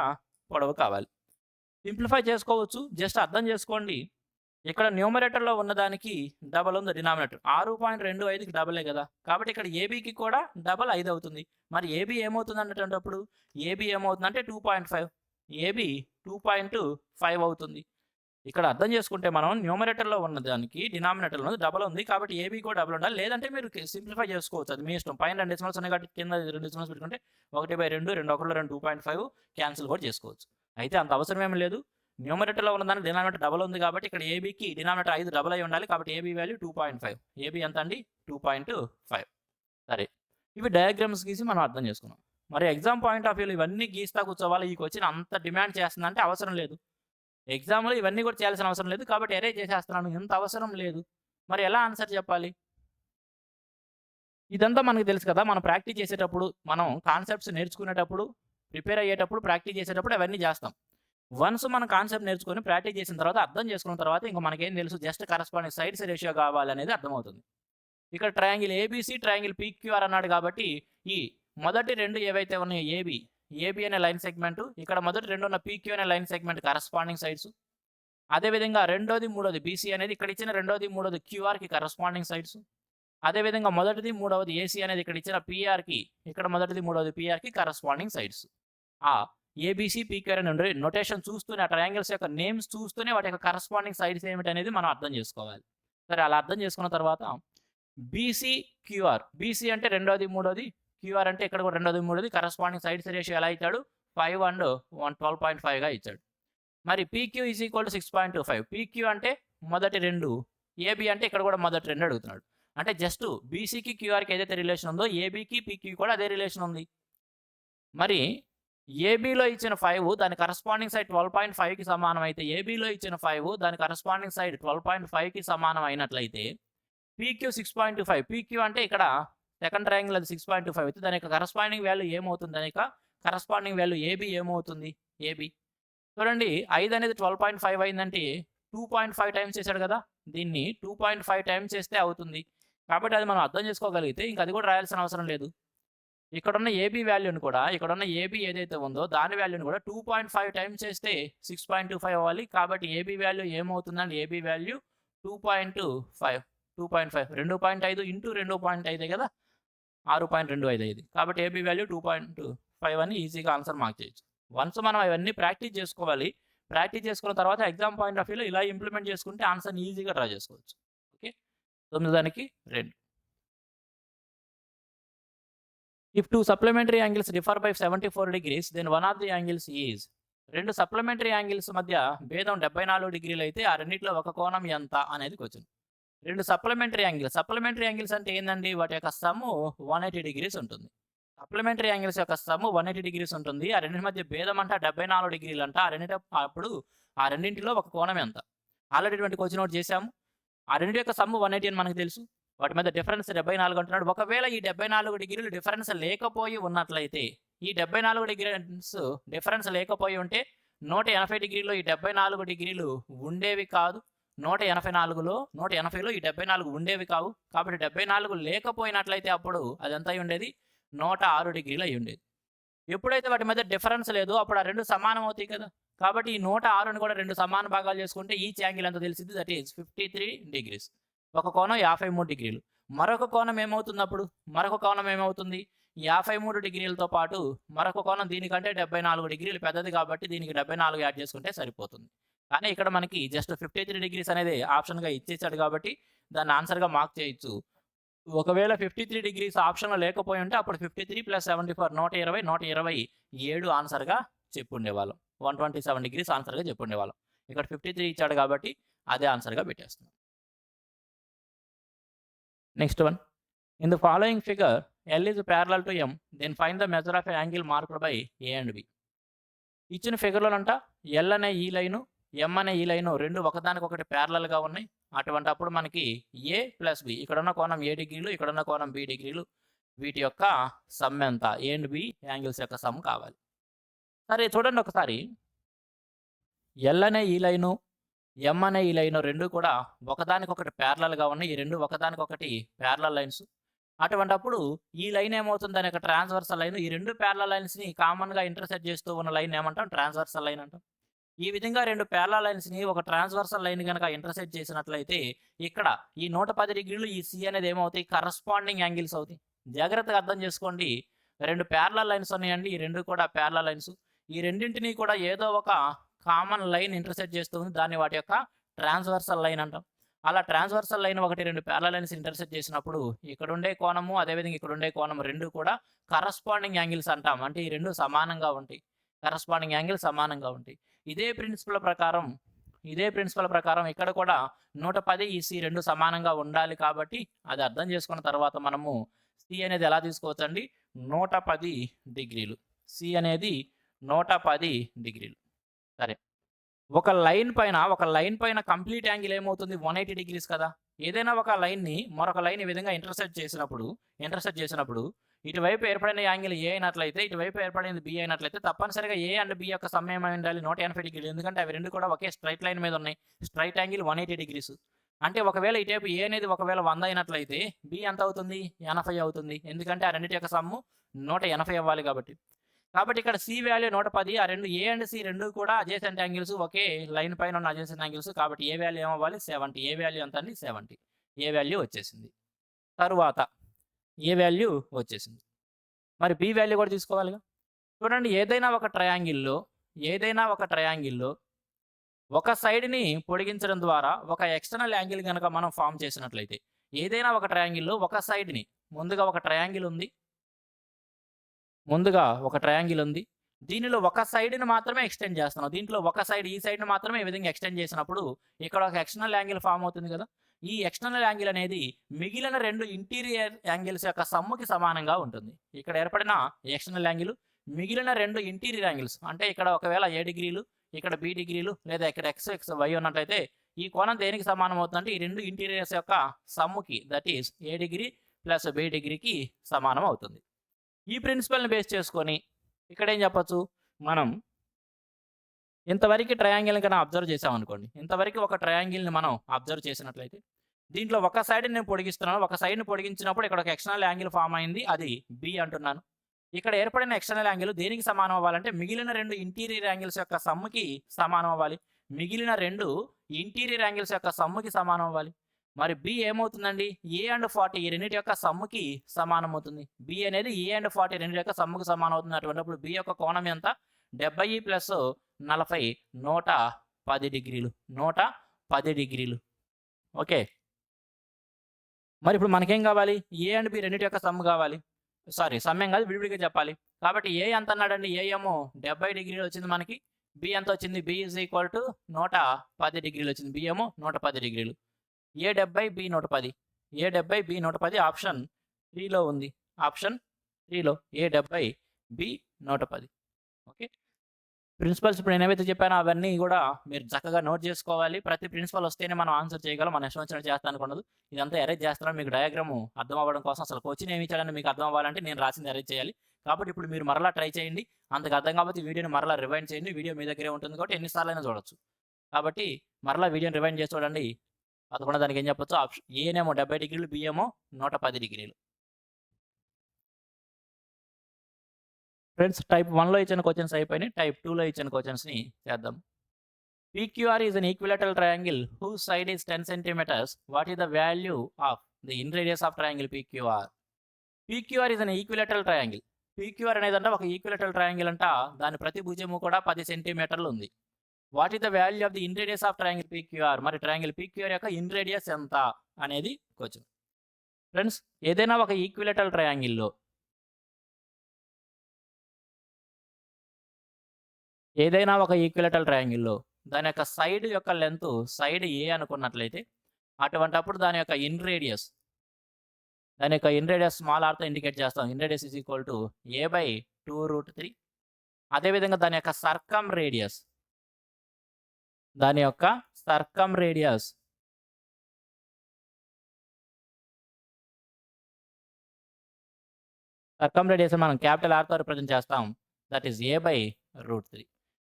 పొడవు కావాలి. సింప్లిఫై చేసుకోవచ్చు, జస్ట్ అర్థం చేసుకోండి. ఇక్కడ న్యూమరేటర్లో ఉన్నదానికి డబల్ ఉంది, డినామినేటర్ 6.25కి డబలే కదా, కాబట్టి ఇక్కడ ఏబీకి కూడా డబల్ 5 అవుతుంది. మరి ఏబీ ఏమవుతుంది అన్నప్పుడు ఏబీ ఏమవుతుందంటే 2.5, ఏబీ 2.5 అవుతుంది. ఇక్కడ అర్థం చేసుకుంటే మనం న్యూమరేటర్లో ఉన్నదానికి డినామినేటర్లో డబల్ ఉంది, కాబట్టి ఏబీ కూడా డబల్ ఉండాలి. లేదంటే మీరు సింప్లిఫై చేసుకోవచ్చు, అది మీ ఇష్టం. పైన 2 డెసిమల్స్ ఉన్నాయి కాబట్టి కింద 2 డెసిమల్స్ పెట్టుకుంటే 1/2, 2 1 2 2.5 క్యాన్సిల్ కూడా చేసుకోవచ్చు. అయితే అంత అవసరం ఏమి లేదు. న్యూమరేటర్లో ఉన్నదానికి డినామినేటర్ డబల్ ఉంది కాబట్టి ఇక్కడ ఏబీకి డినామినేటర్ 5 డబల్ అయి ఉండాలి, కాబట్టి ఏబీ వాల్యూ 2.5. ఏబీ ఎంత అండి 2.5. సరే, ఇవి డయాగ్రామ్స్ గీసి మనం అర్థం చేసుకున్నాం. మరి ఎగ్జామ్ పాయింట్ ఆఫ్ వ్యూలో ఇవన్నీ గీస్తా కూర్చోవాలి, ఈ క్వశ్చన్ అంత డిమాండ్ చేస్తుందంటే అవసరం లేదు. ఎగ్జామ్లో ఇవన్నీ కూడా చేయాల్సిన అవసరం లేదు, కాబట్టి అరే చేసేస్తున్నాను, ఇంత అవసరం లేదు. మరి ఎలా ఆన్సర్ చెప్పాలి? ఇదంతా మనకు తెలుసు కదా, మనం ప్రాక్టీస్ చేసేటప్పుడు, మనం కాన్సెప్ట్స్ నేర్చుకునేటప్పుడు, ప్రిపేర్ అయ్యేటప్పుడు, ప్రాక్టీస్ చేసేటప్పుడు అవన్నీ చేస్తాం. వన్స్ మన కాన్సెప్ట్ నేర్చుకొని ప్రాక్టీస్ చేసిన తర్వాత, అర్థం చేసుకున్న తర్వాత ఇంకా మనకేం తెలుసు, జస్ట్ కరస్పాండింగ్ సైడ్స్ రేషియో కావాలనేది అర్థమవుతుంది. ఇక్కడ ట్రయాంగిల్ ఏబీసీ, ట్రయాంగిల్ పీక్యూఆర్ అన్నాడు కాబట్టి ఈ మొదటి 2 ఏవైతే ఉన్నాయో ఏబీ అనే లైన్ సెగ్మెంట్, ఇక్కడ మొదటి 2 ఉన్న పీక్యూ అనే లైన్ సెగ్మెంట్ కరస్పాండింగ్ సైడ్స్. అదేవిధంగా రెండోది మూడోది బీసీ అనేది ఇక్కడ ఇచ్చిన రెండోది మూడోది క్యూఆర్కి కరస్పాండింగ్ సైడ్స్. అదేవిధంగా మొదటిది మూడవది ఏసీ అనేది ఇక్కడ ఇచ్చిన పీఆర్కి, ఇక్కడ మొదటిది మూడవది పీఆర్కి కరస్పాండింగ్ సైడ్స్. ఆ ఏబీసీ పీక్యూఆర్ అనే నొటేషన్ చూస్తూనే, ఆ ట్రయాంగిల్స్ యొక్క నేమ్స్ చూస్తూనే వాటి యొక్క కరస్పాండింగ్ సైడ్స్ ఏమిటి అనేది మనం అర్థం చేసుకోవాలి. సరే, అలా అర్థం చేసుకున్న తర్వాత బీసీ క్యూఆర్, బీసీ అంటే రెండోది మూడోది, క్యూఆర్ అంటే ఇక్కడ కూడా రెండోది మూడోది, కరస్పాండింగ్ సైడ్స్ రేషియో ఎలా ఇచ్చాడు 5 and 12.5గా ఇచ్చాడు. మరి PQ is equal to 6.25. PQ అంటే మొదటి 2, ఏబీ అంటే ఇక్కడ కూడా మొదటి 2 అడుగుతున్నాడు. అంటే జస్ట్ బీసీకి క్యూఆర్కి ఏదైతే రిలేషన్ ఉందో ఏబీకి పీక్యూ కూడా అదే రిలేషన్ ఉంది. మరి ఏబీలో ఇచ్చిన 5 దాని కరస్పాండింగ్ సైడ్ 12.5కి సమానం అయితే, ఏబీలో ఇచ్చిన 5 దాని కరస్పాండింగ్ సైడ్ 12.5కి సమానం అయినట్లయితే పీక్యూ 6.25, పీక్యూ అంటే ఇక్కడ సెకండ్ ట్రయాంగిల్ అది 6.25 అయితే దాని యొక్క కరస్పాండింగ్ వాల్యూ ఏమవుతుంది, దాని యొక్క కరస్పాండింగ్ వాల్యూ ఏబీ ఏమవుతుంది, ఏబీ చూడండి 5 అనేది 12.5 అయిందంటే 2.5 టైమ్స్ చేశాడు కదా, దీన్ని 2.5 టైమ్స్ చేస్తే అవుతుంది. కాబట్టి అది మనం అర్థం చేసుకోగలిగితే ఇంకా అది కూడా రాయాల్సిన అవసరం లేదు. ఇక్కడున్న ఏబీ వాల్యూని కూడా, ఇక్కడున్న ఏబీ ఏదైతే ఉందో దాని వాల్యూని కూడా 2.5 టైమ్స్ చేస్తే 6.25 అవ్వాలి. కాబట్టి ఏబీ వాల్యూ ఏమవుతుందండి, ఏబీ వాల్యూ 2.5 2.5 ఇంటూ 2.5 కదా, 6.25. కాబట్టి ఏబీ వాల్యూ 2.5 అని ఈజీగా ఆన్సర్ మార్క్ చేయొచ్చు. వన్స్ మనం అవన్నీ ప్రాక్టీస్ చేసుకోవాలి. ప్రాక్టీస్ చేసుకున్న తర్వాత ఎగ్జామ్ పాయింట్ ఆఫ్ వ్యూలో ఇలా ఇంప్లిమెంట్ చేసుకుంటే ఆన్సర్ని ఈజీగా డ్రా చేసుకోవచ్చు. Okay, 9దానికి 2. If two supplementary angles differ by 74 degrees, then one of the angles is. 2 supplementary angles మధ్య భేదం 74 డిగ్రీలు అయితే ఆ రెండిట్లో ఒక కోణం ఎంత అనేది క్వశ్చన్. 2 సప్లిమెంటరీ యాంగిల్స్ అంటే ఏందండి, వాటి యొక్క సమ్ము 180 డిగ్రీస్ ఉంటుంది. సప్లిమెంటరీ యాంగిల్స్ యొక్క సమ్ము 180 డిగ్రీస్ ఉంటుంది. ఆ రెండింటి మధ్య భేదం అంట 74 డిగ్రీలు అంట. అప్పుడు ఆ రెండింటిలో ఒక కోణం ఎంత. ఆల్రెడీ 20 క్వశ్చన్ అవుట్ చేశాము. ఆ రెండింటి యొక్క సమ్ము 180 అని మనకు తెలుసు. వాటి మధ్య డిఫరెన్స్ 74 అంటున్నాడు. ఒకవేళ ఈ 74 డిగ్రీలు డిఫరెన్స్ లేకపోయి ఉన్నట్లయితే, ఈ 74 డిగ్రీస్ డిఫరెన్స్ లేకపోయి ఉంటే 180 డిగ్రీలో ఈ 74 డిగ్రీలు ఉండేవి కాదు. 180లో ఈ 74 ఉండేవి కావు. కాబట్టి 74 లేకపోయినట్లయితే అప్పుడు అది ఎంత అయి ఉండేది, 106 డిగ్రీలు అయి ఉండేది. ఎప్పుడైతే వాటి మధ్య డిఫరెన్స్ లేదు అప్పుడు ఆ రెండు సమానం అవుతాయి కదా. కాబట్టి ఈ 106ని కూడా 2 సమాన భాగాలు చేసుకుంటే ఈచ్ యాంగిల్ ఎంత తెలిసింది, దట్ ఈజ్ 53 డిగ్రీస్. ఒక కోణం 53 డిగ్రీలు. మరొక కోణం ఏమవుతుంది అప్పుడు, 53 డిగ్రీలతో పాటు మరొక కోణం దీనికంటే 74 డిగ్రీలు పెద్దది కాబట్టి దీనికి 74 యాడ్ చేసుకుంటే సరిపోతుంది. కానీ ఇక్కడ మనకి జస్ట్ 53 డిగ్రీస్ అనేది ఆప్షన్గా ఇచ్చేసాడు కాబట్టి దాన్ని ఆన్సర్గా మార్క్ చేయొచ్చు. ఒకవేళ 53 డిగ్రీస్ ఆప్షన్లో లేకపోయి ఉంటే అప్పుడు 53 + 74 127 ఆన్సర్గా చెప్పుండేవాళ్ళం. 127 డిగ్రీస్ ఆన్సర్గా చెప్పుండేవాళ్ళం. ఇక్కడ 53 ఇచ్చాడు కాబట్టి అదే ఆన్సర్గా పెట్టేస్తున్నాం. Next one, in the following figure L is parallel to M, then find the measure of an angle marked by A and B. ఇచ్చిన ఫిగర్లోనంట L అనే ఈ లైను, M అనే ఈ లైను రెండు ఒకదానికొకటి ప్యారలల్గా ఉన్నాయి. అటువంటి అప్పుడు మనకి A + B, ఇక్కడున్న కోణం A డిగ్రీలు, ఇక్కడున్న కోణం B డిగ్రీలు, వీటి యొక్క సమ్ ఎంత, A and B యాంగిల్స్ యొక్క సమ్ కావాలి. సరే చూడండి ఒకసారి, L అనే ఈ లైను, ఎం అనే ఈ లైన్ రెండు కూడా ఒకదానికొకటి ప్యారలల్‌గా ఉన్నాయి. ఈ రెండు ఒకదానికొకటి ప్యారలల్ లైన్స్. అటువంటప్పుడు ఈ లైన్ ఏమవుతుంది దాని యొక్క ట్రాన్స్‌వర్సల్ లైన్. ఈ రెండు ప్యారలల్ లైన్స్‌ని కామన్‌గా ఇంటర్సెక్ట్ చేస్తూ ఉన్న లైన్ ఏమంటాం? ట్రాన్స్‌వర్సల్ లైన్ అంటాం. ఈ విధంగా రెండు ప్యారలల్ లైన్స్‌ని ఒక ట్రాన్స్‌వర్సల్ లైన్ గనక ఇంటర్సెక్ట్ చేసినట్లయితే ఇక్కడ ఈ 110 డిగ్రీలు ఈ సి అనేది ఏమవుతాయి? కరస్పాండింగ్ యాంగిల్స్ అవుతాయి. జాగ్రత్తగా అర్థం చేసుకోండి. రెండు ప్యారలల్ లైన్స్ ఉన్నాయండి. ఈ రెండు కూడా ప్యారలల్ లైన్స్. ఈ రెండింటిని కూడా ఏదో ఒక కామన్ లైన్ ఇంటర్సెక్ట్ చేస్తుంది. దాన్ని వాటి యొక్క ట్రాన్స్‌వర్సల్ లైన్ అంటాం. అలా transversal line 1, 2 parallel lines intersect చేసినప్పుడు ఇక్కడుండే కోణము, అదేవిధంగా ఇక్కడుండే కోణం రెండు కూడా కరస్పాండింగ్ యాంగిల్స్ అంటాం. అంటే ఈ రెండు సమానంగా ఉంటాయి. కరస్పాండింగ్ యాంగిల్స్ సమానంగా ఉంటాయి. ఇదే ప్రిన్సిపల్ ప్రకారం ఇక్కడ కూడా 110 ఈ సి రెండు సమానంగా ఉండాలి కాబట్టి అది అర్థం చేసుకున్న తర్వాత మనము సి అనేది ఎలా తీసుకోవచ్చండి? 110 డిగ్రీలు. సి అనేది 110 డిగ్రీలు. సరే. ఒక లైన్ పైన కంప్లీట్ యాంగిల్ ఏమవుతుంది? 180 డిగ్రీస్ కదా! ఏదైనా ఒక లైన్‌ని మరొక లైన్ ఈ విధంగా ఇంటర్సెక్ట్ చేసినప్పుడు ఇటువైపు ఏర్పడిన యాంగిల్ ఏ అయినట్లయితే, ఇటువైపు ఏర్పడింది బి అయినట్లయితే తప్పనిసరిగా ఏ అండ్ బి యొక్క సమ్ ఏమై ఉండాలి? 180 డిగ్రీలు. ఎందుకంటే అవి రెండు కూడా ఒకే స్ట్రెయిట్ లైన్ మీద ఉన్నాయి. Straight angle 180 degrees. అంటే ఒకవేళ ఇటువైపు ఏ అనేది ఒకవేళ 100 అయినట్లయితే బి ఎంత అవుతుంది? 80 అవుతుంది. ఎందుకంటే ఆ రెండిటి యొక్క సమ్ము 180 అవ్వాలి కాబట్టి. కాబట్టి ఇక్కడ సి వాల్యూ 110. ఆ రెండు ఏ అండ్ సి రెండు కూడా అడ్జసెంట్ యాంగిల్స్. ఒకే లైన్ పైన ఉన్న అడ్జసెంట్ యాంగిల్స్. కాబట్టి ఏ వాల్యూ ఏమవ్వాలి? 70. ఏ వాల్యూ ఎంత అండి? 70. ఏ వాల్యూ వచ్చేసింది. తరువాత ఏ వాల్యూ వచ్చేసింది. మరి బి వాల్యూ కూడా తీసుకోవాలిగా. చూడండి ఏదైనా ఒక ట్రయాంగిల్‌లో ఒక సైడ్‌ని పొడిగించడం ద్వారా ఒక ఎక్స్టర్నల్ యాంగిల్ గనక మనం ఫార్మ్ చేసినట్లయితే, ఏదైనా ఒక ట్రయాంగిల్‌లో ఒక సైడ్‌ని ముందుగా ఒక ట్రయాంగిల్ ఉంది. దీనిలో ఒక సైడ్‌ని మాత్రమే ఎక్స్టెండ్ చేస్తున్నాం. దీంట్లో ఒక సైడ్ ఈ సైడ్‌ని మాత్రమే ఈ విధంగా ఎక్స్టెండ్ చేసినప్పుడు ఇక్కడ ఒక ఎక్స్టర్నల్ యాంగిల్ ఫార్మ్ అవుతుంది కదా! ఈ ఎక్స్టర్నల్ యాంగిల్ అనేది మిగిలిన రెండు ఇంటీరియర్ యాంగిల్స్ యొక్క సమ్‌కి సమానంగా ఉంటుంది. ఇక్కడ ఏర్పడిన ఎక్స్టర్నల్ యాంగిల్ మిగిలిన రెండు ఇంటీరియర్ యాంగిల్స్ అంటే ఇక్కడ ఒకవేళ ఏ డిగ్రీలు, ఇక్కడ బి డిగ్రీలు లేదా ఇక్కడ ఎక్స్, వై ఉన్నట్లయితే ఈ కోణం దేనికి సమానం అవుతుందంటే ఈ రెండు ఇంటీరియర్స్ యొక్క సమ్‌కి that is A degree plus B డిగ్రీకి సమానం అవుతుంది. ఈ ప్రిన్సిపల్‌ని బేస్ చేసుకొని ఇక్కడ ఏం చెప్పొచ్చు? మనం ఇంతవరకు ట్రయాంగిల్‌ని కన్నా అబ్జర్వ్ చేసామనుకోండి. ఇంతవరకు ఒక ట్రయాంగిల్‌ని మనం అబ్జర్వ్ చేసినట్లయితే దీంట్లో ఒక సైడ్‌ని నేను పొడిగిస్తున్నాను. ఒక సైడ్‌ని పొడిగించినప్పుడు ఇక్కడ ఒక ఎక్స్టర్నల్ యాంగిల్ ఫార్మ్ అయింది. అది బి అంటున్నాను. ఇక్కడ ఏర్పడిన ఎక్స్టర్నల్ యాంగిల్ దేనికి సమానం అవ్వాలంటే మిగిలిన రెండు ఇంటీరియర్ యాంగిల్స్ యొక్క సమ్‌కి సమానం అవ్వాలి. మిగిలిన రెండు ఇంటీరియర్ యాంగిల్స్ యొక్క సమ్‌కి సమానం అవ్వాలి. మరి బి ఏమవుతుందండి? ఏ అండ్ 40 ఈ రెండిటి యొక్క సమ్‌కి సమానం అవుతుంది. బి అనేది ఏ అండ్ 40 రెండిటి యొక్క సమ్‌కి సమానం అవుతుంది. అటువంటిప్పుడు బి యొక్క కోణం ఎంత? 70 ప్లస్ 40 110 డిగ్రీలు. 110 డిగ్రీలు. ఓకే. మరి ఇప్పుడు మనకేం కావాలి? ఏ అండ్ బి రెండిటి యొక్క సమ్ కావాలి. సమ్ ఏం కాదు విడివిడిగా చెప్పాలి. కాబట్టి ఏ ఎంత అన్నాడండి? ఏ ఏమో 70 డిగ్రీలు వచ్చింది మనకి. బి ఎంత వచ్చింది? బి ఈజ్ ఈక్వల్ టు 110 డిగ్రీలు వచ్చింది. బి ఏమో 110 డిగ్రీలు. ఏ 70 బి 110. ఏ 70 బి 110 ఆప్షన్ 3లో ఉంది. ఆప్షన్ 3లో ఏ 70 బి 110. ఓకే. ప్రిన్సిపల్స్ ఇప్పుడు నేను ఏవైతే చెప్పానో అవన్నీ కూడా మీరు చక్కగా నోట్ చేసుకోవాలి. ప్రతి ప్రిన్సిపల్ వస్తేనే మనం ఆన్సర్ చేయగలం. మనం ఇష్టం వచ్చినట్టు చేస్తానికి ఉండదు. ఇదంతా అరేంజ్ చేస్తున్నాను మీకు డయాగ్రామ్ అర్థం అవ్వడం కోసం. అసలు క్వశ్చన్ ఏమి ఇచ్చాడని మీకు అర్థం అవ్వాలంటే నేను రాసింది అరేంజ్ చేయాలి. కాబట్టి ఇప్పుడు మీరు మరలా ట్రై చేయండి. అంతకు అర్థం కాబట్టి వీడియోని మరలా రివైండ్ చేయండి. వీడియో మీ దగ్గరే ఉంటుంది కాబట్టి ఎన్నిసార్లైనా చూడొచ్చు. కాబట్టి మరలా వీడియోని రివైండ్ చేసి చూడండి. అదకుండా దానికి ఏం చెప్పొచ్చు? ఆప్షన్ ఏనేమో 70 డిగ్రీలు, బి ఏమో 110 డిగ్రీలు. ఫ్రెండ్స్ టైప్ 1లో ఇచ్చిన క్వశ్చన్స్ అయిపోయినాయి. టైప్ 2లో ఇచ్చిన క్వశ్చన్స్‌ని చేద్దాం. PQR is an equilateral triangle whose side is 10 centimeters. What is the value of the in radius of triangle PQR? PQR is an equilateral triangle. PQR అనేదంట ఒక ఈక్విలేటరల్ ట్రయాంగిల్ అంట. దాని ప్రతి భుజము కూడా 10 సెంటీమీటర్లు ఉంది. What is the value of the in radius of triangle PQR? మరి ట్రయాంగిల్ PQR యొక్క ఇన్ రేడియస్ ఎంత అనేది క్వశ్చన్. ఫ్రెండ్స్ ఏదైనా ఒక ఈక్విలేటరల్ ట్రయాంగిల్‌లో దాని యొక్క సైడ్ యొక్క లెంత్ సైడ్ ఏ అనుకున్నట్లయితే అటువంటప్పుడు దాని యొక్క ఇన్ రేడియస్ స్మాల్ ఆర్తో ఇండికేట్ చేస్తాం. In radius is equal to a/2√3. అదేవిధంగా దాని యొక్క సర్కమ్ రేడియస్ మనం క్యాపిటల్ ఆర్తో రిప్రజెంట్ చేస్తాం. That is a/√3.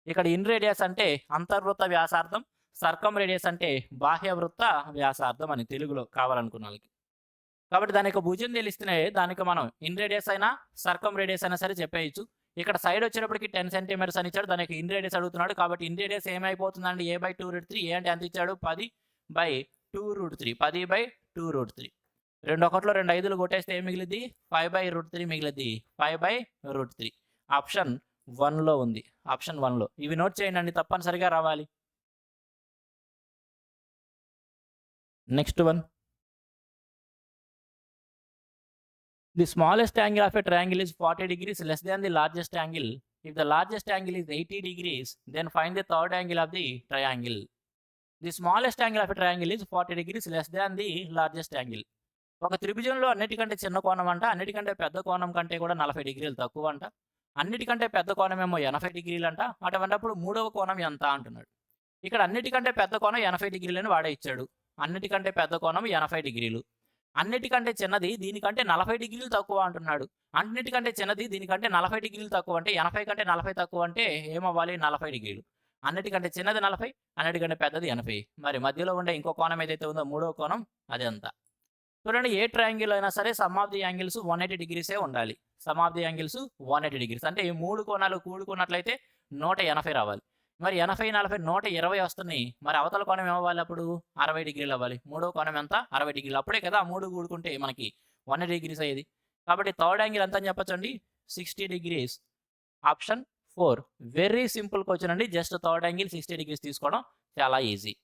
ఇక్కడ ఇన్ రేడియస్ అంటే అంతర్వృత్త వ్యాసార్థం. సర్కమ్ రేడియస్ అంటే బాహ్య వృత్త వ్యాసార్థం అని తెలుగులో కావాలనుకున్న వాళ్ళకి. కాబట్టి దాని యొక్క భుజం తెలిస్తేనే దానికి మనం ఇన్ రేడియస్ అయినా సర్కమ్ రేడియస్ అయినా సరే చెప్పేయచ్చు. ఇక్కడ సైడ్ వచ్చేటప్పటికి 10 సెంటీమీటర్స్ అని ఇచ్చాడు. దానికి ఇన్ రేడియస్ అడుగుతున్నాడు. కాబట్టి ఇన్ రేడియస్ ఏమైపోతుందండి? a/2√3. ఏ అంటే ఎంత ఇచ్చాడు? 10/2√3. 10/2√3. 2 1లో 2 5లు కొట్టేస్తే ఏం మిగిలిద్ది? 5/√3 మిగిలిద్ది. 5/√3. ఆప్షన్ 1లో ఉంది. ఆప్షన్ 1లో. ఇవి నోట్ చేయండి, తప్పనిసరిగా రావాలి. Next one. The smallest angle of a triangle is 40 degrees less than the largest angle. If the largest angle is 80 degrees, then find the third angle of the triangle. The smallest angle of a triangle is 40 degrees less than the largest angle. ఒక త్రిభుజంలో అన్నిటికంటే చిన్న కోణం అంట, అన్నిటికంటే పెద్ద కోణం కంటే కూడా 40 డిగ్రీలు తక్కువ అంట. అన్నిటికంటే పెద్ద కోణం ఏమో 80 డిగ్రీలు అంట. అటువంటప్పుడు మూడవ కోణం ఎంత అంటున్నాడు. ఇక్కడ అన్నిటికంటే పెద్ద కోణం 80 డిగ్రీలని వాడే ఇచ్చాడు. అన్నిటికంటే పెద్ద కోణం 80 డిగ్రీలు. అన్నిటికంటే చిన్నది దీనికంటే 40 డిగ్రీలు తక్కువ అంటున్నాడు. అన్నిటికంటే చిన్నది దీనికంటే 40 డిగ్రీలు తక్కువ అంటే 80 కంటే 40 తక్కువ అంటే ఏమవ్వాలి? 40 డిగ్రీలు. అన్నిటికంటే చిన్నది 40, అన్నిటికంటే పెద్దది 80. మరి మధ్యలో ఉండే ఇంకో కోణం ఏదైతే ఉందో మూడవ కోణం అది ఎంత? చూడండి, ఏ ట్రయాంగిల్ అయినా సరే సమ్ ఆఫ్ ది యాంగిల్స్ 180 డిగ్రీసే ఉండాలి. Some of the angles 180 degrees అంటే ఈ మూడు కోణాలు కూడుకున్నట్లయితే 180 రావాలి. మరి 80, 40, 120 వస్తున్నాయి. మరి అవతల కోణం ఏమవ్వాలి? అప్పుడు 60 డిగ్రీలు అవ్వాలి. మూడో కోణం ఎంత? 60 డిగ్రీలు. అప్పుడే కదా ఆ మూడు కూడుకుంటే మనకి 180 డిగ్రీస్ అయ్యేది. కాబట్టి థర్డ్ యాంగిల్ ఎంత అని చెప్పొచ్చండి? 60 degrees. Option 4. Very simple question అండి. జస్ట్ థర్డ్ యాంగిల్ 60 డిగ్రీస్ తీసుకోవడం చాలా easy.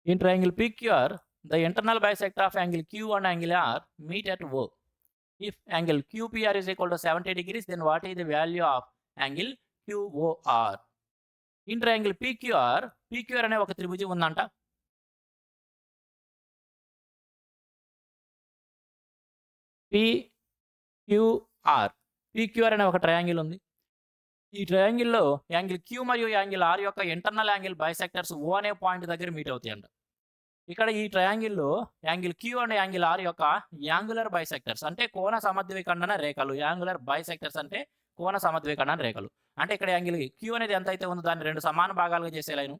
In triangle PQR, the internal bisector of angle Q and angle R meet at O. If angle QPR is equal to 70 degrees, then what is the value of angle QOR? In triangle PQR అనే ఒక త్రిభుజం ఉందంట. PQR అనే ఒక ట్రయాంగిల్ ఉంది. ఈ ట్రయాంగిల్లో యాంగిల్ Q మరియు యాంగిల్ R యొక్క ఇంటర్నల్ యాంగిల్ బైసెక్టర్స్ O అనే పాయింట్ దగ్గర మీట్ అవుతాయంట. ఇక్కడ ఈ ట్రయాంగిల్లో angle Q and angle R యొక్క యాంగులర్ బైసెక్టర్స్ అంటే కోణ సమద్విఖండన రేఖలు. యాంగులర్ బైసెక్టర్స్ అంటే కోణ సమద్విఖండన రేఖలు. అంటే ఇక్కడ యాంగిల్ Q అనేది ఎంత అయితే ఉందో దాన్ని 2 సమాన భాగాలుగా చేసే లైను,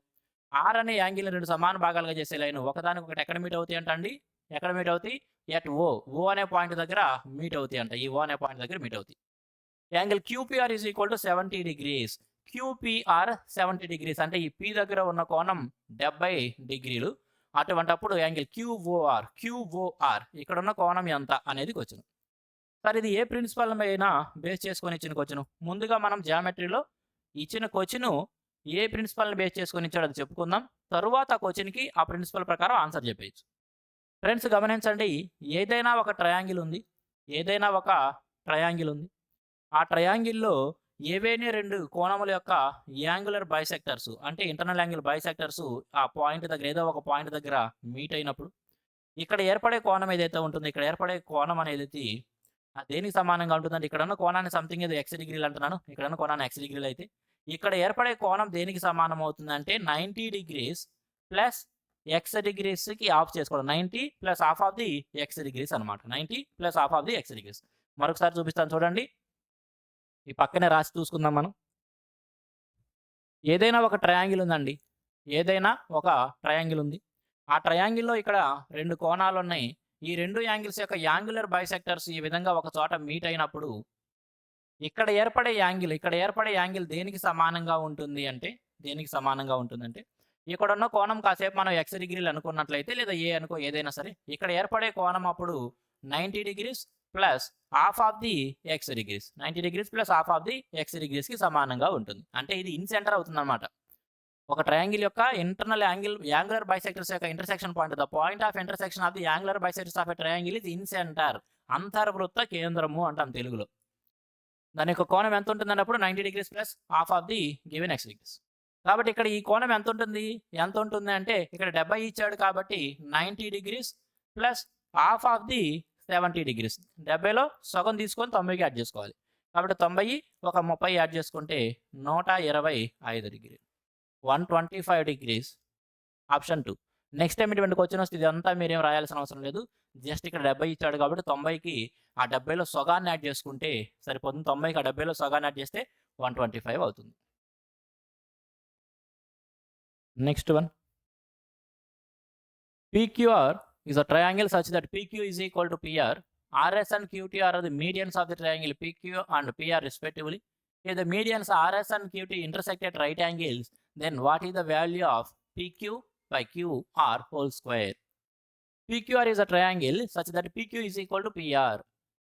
R అనే యాంగిల్ 2 సమాన భాగాలుగా చేసే లైను ఒకదానికొకటి ఎక్కడ మీట్ అవుతాయి అంటండి? ఎక్కడ మీట్ అవుతాయి? ఎట్ O అనే పాయింట్ దగ్గర మీట్ అవుతాయి అంట. ఈ O అనే పాయింట్ దగ్గర మీట్ అవుతాయి. Angle QPR is equal to 70 degrees. QPR 70 degrees అంటే ఈ P దగ్గర ఉన్న కోణం 70 డిగ్రీలు. అటువంటప్పుడు యాంగిల్ QOR ఇక్కడ ఉన్న కోణం ఎంత అనేది క్వశ్చన్. సార్ ఇది ఏ ప్రిన్సిపల్ అయినా బేస్ చేసుకొని ఇచ్చిన క్వశ్చన్. ముందుగా మనం జియోమెట్రీలో ఇచ్చిన క్వశ్చన్ ఏ ప్రిన్సిపల్ని బేస్ చేసుకొని ఇచ్చాడో అది చెప్పుకుందాం. తరువాత క్వశ్చన్కి ఆ ప్రిన్సిపల్ ప్రకారం ఆన్సర్ చెప్పేయచ్చు. ఫ్రెండ్స్ గమనించండి, ఏదైనా ఒక ట్రయాంగిల్ ఉంది. ఆ ట్రయాంగిల్లో ఏవైనా 2 కోణముల యొక్క యాంగులర్ బైసెక్టర్స్ అంటే ఇంటర్నల్ యాంగిల్ బైసెక్టర్స్ ఆ పాయింట్ దగ్గర ఏదో ఒక పాయింట్ దగ్గర మీట్ అయినప్పుడు ఇక్కడ ఏర్పడే కోణం ఏదైతే ఉంటుందో, ఇక్కడ ఏర్పడే కోణం అనేది దేనికి సమానంగా ఉంటుందంటే ఇక్కడ ఉన్న కోణాన్ని సంథింగ్ ఏదో x డిగ్రీలు అంటున్నాను. ఇక్కడ ఉన్న కోణాన్ని x డిగ్రీలు అయితే ఇక్కడ ఏర్పడే కోణం దేనికి సమానం అవుతుందంటే 90 డిగ్రీస్ ప్లస్ x డిగ్రీస్కి ఆఫ్ చేసుకోవడం. 90 plus half of the x degrees అనమాట. 90 plus half of the x degrees. మరొకసారి చూపిస్తాను చూడండి. ఈ పక్కనే రాసి చూసుకుందాం మనం. ఏదైనా ఒక ట్రయాంగిల్ ఉందండి. ఆ ట్రయాంగిల్లో ఇక్కడ 2 కోణాలు ఉన్నాయి. ఈ 2 యాంగిల్స్ యొక్క యాంగులర్ బైసెక్టర్స్ ఈ విధంగా ఒక చోట మీట్ అయినప్పుడు ఇక్కడ ఏర్పడే యాంగిల్ దేనికి సమానంగా ఉంటుంది అంటే ఇక్కడ ఉన్న కోణం కాసేపు మనం x డిగ్రీలు అనుకున్నట్లయితే లేదా అనుకో ఏదైనా సరే ఇక్కడ ఏర్పడే కోణం అప్పుడు 90 degrees plus half of the x degrees. 90 degrees plus half of the x డిగ్రీస్కి సమానంగా ఉంటుంది. అంటే ఇది ఇన్ సెంటర్ అవుతుంది అనమాట. ఒక ట్రయాంగిల్ యొక్క ఇంటర్నల్ యాంగులర్ బైసెక్టర్స్ యొక్క intersection point, the point of intersection of the angular bisectors of a triangle is incentre. అంతర్వృత్త కేంద్రము అంటాం తెలుగులో. దాని యొక్క కోణం ఎంత ఉంటుంది అన్నప్పుడు 90 degrees plus half of the given x degrees. కాబట్టి ఇక్కడ ఈ కోణం ఎంత ఉంటుంది అంటే ఇక్కడ 70 ఇచ్చాడు కాబట్టి 90 degrees plus half of the 70 degrees. 70లో సగం తీసుకొని 90కి యాడ్ చేసుకోవాలి. కాబట్టి 90 ఒక 30 యాడ్ చేసుకుంటే 125 డిగ్రీలు, 125 డిగ్రీస్. ఆప్షన్ 2. నెక్స్ట్ టైం ఇటువంటి క్వశ్చన్ వస్తే ఇదంతా మీరేం రాయాల్సిన అవసరం లేదు. జస్ట్ ఇక్కడ 70 ఇచ్చాడు కాబట్టి 90కి ఆ 70లో సగాన్ని యాడ్ చేసుకుంటే సరిపోతుంది. 90కి ఆ 70లో సగాన్ని యాడ్ చేస్తే 125 అవుతుంది. Next one, PQR is a triangle such that PQ is equal to PR. RS and QT are the medians of the triangle PQ and PR respectively. If the medians RS and QT intersect at right angles, then what is the value of PQ by QR whole square? PQR is a triangle such that PQ is equal to PR.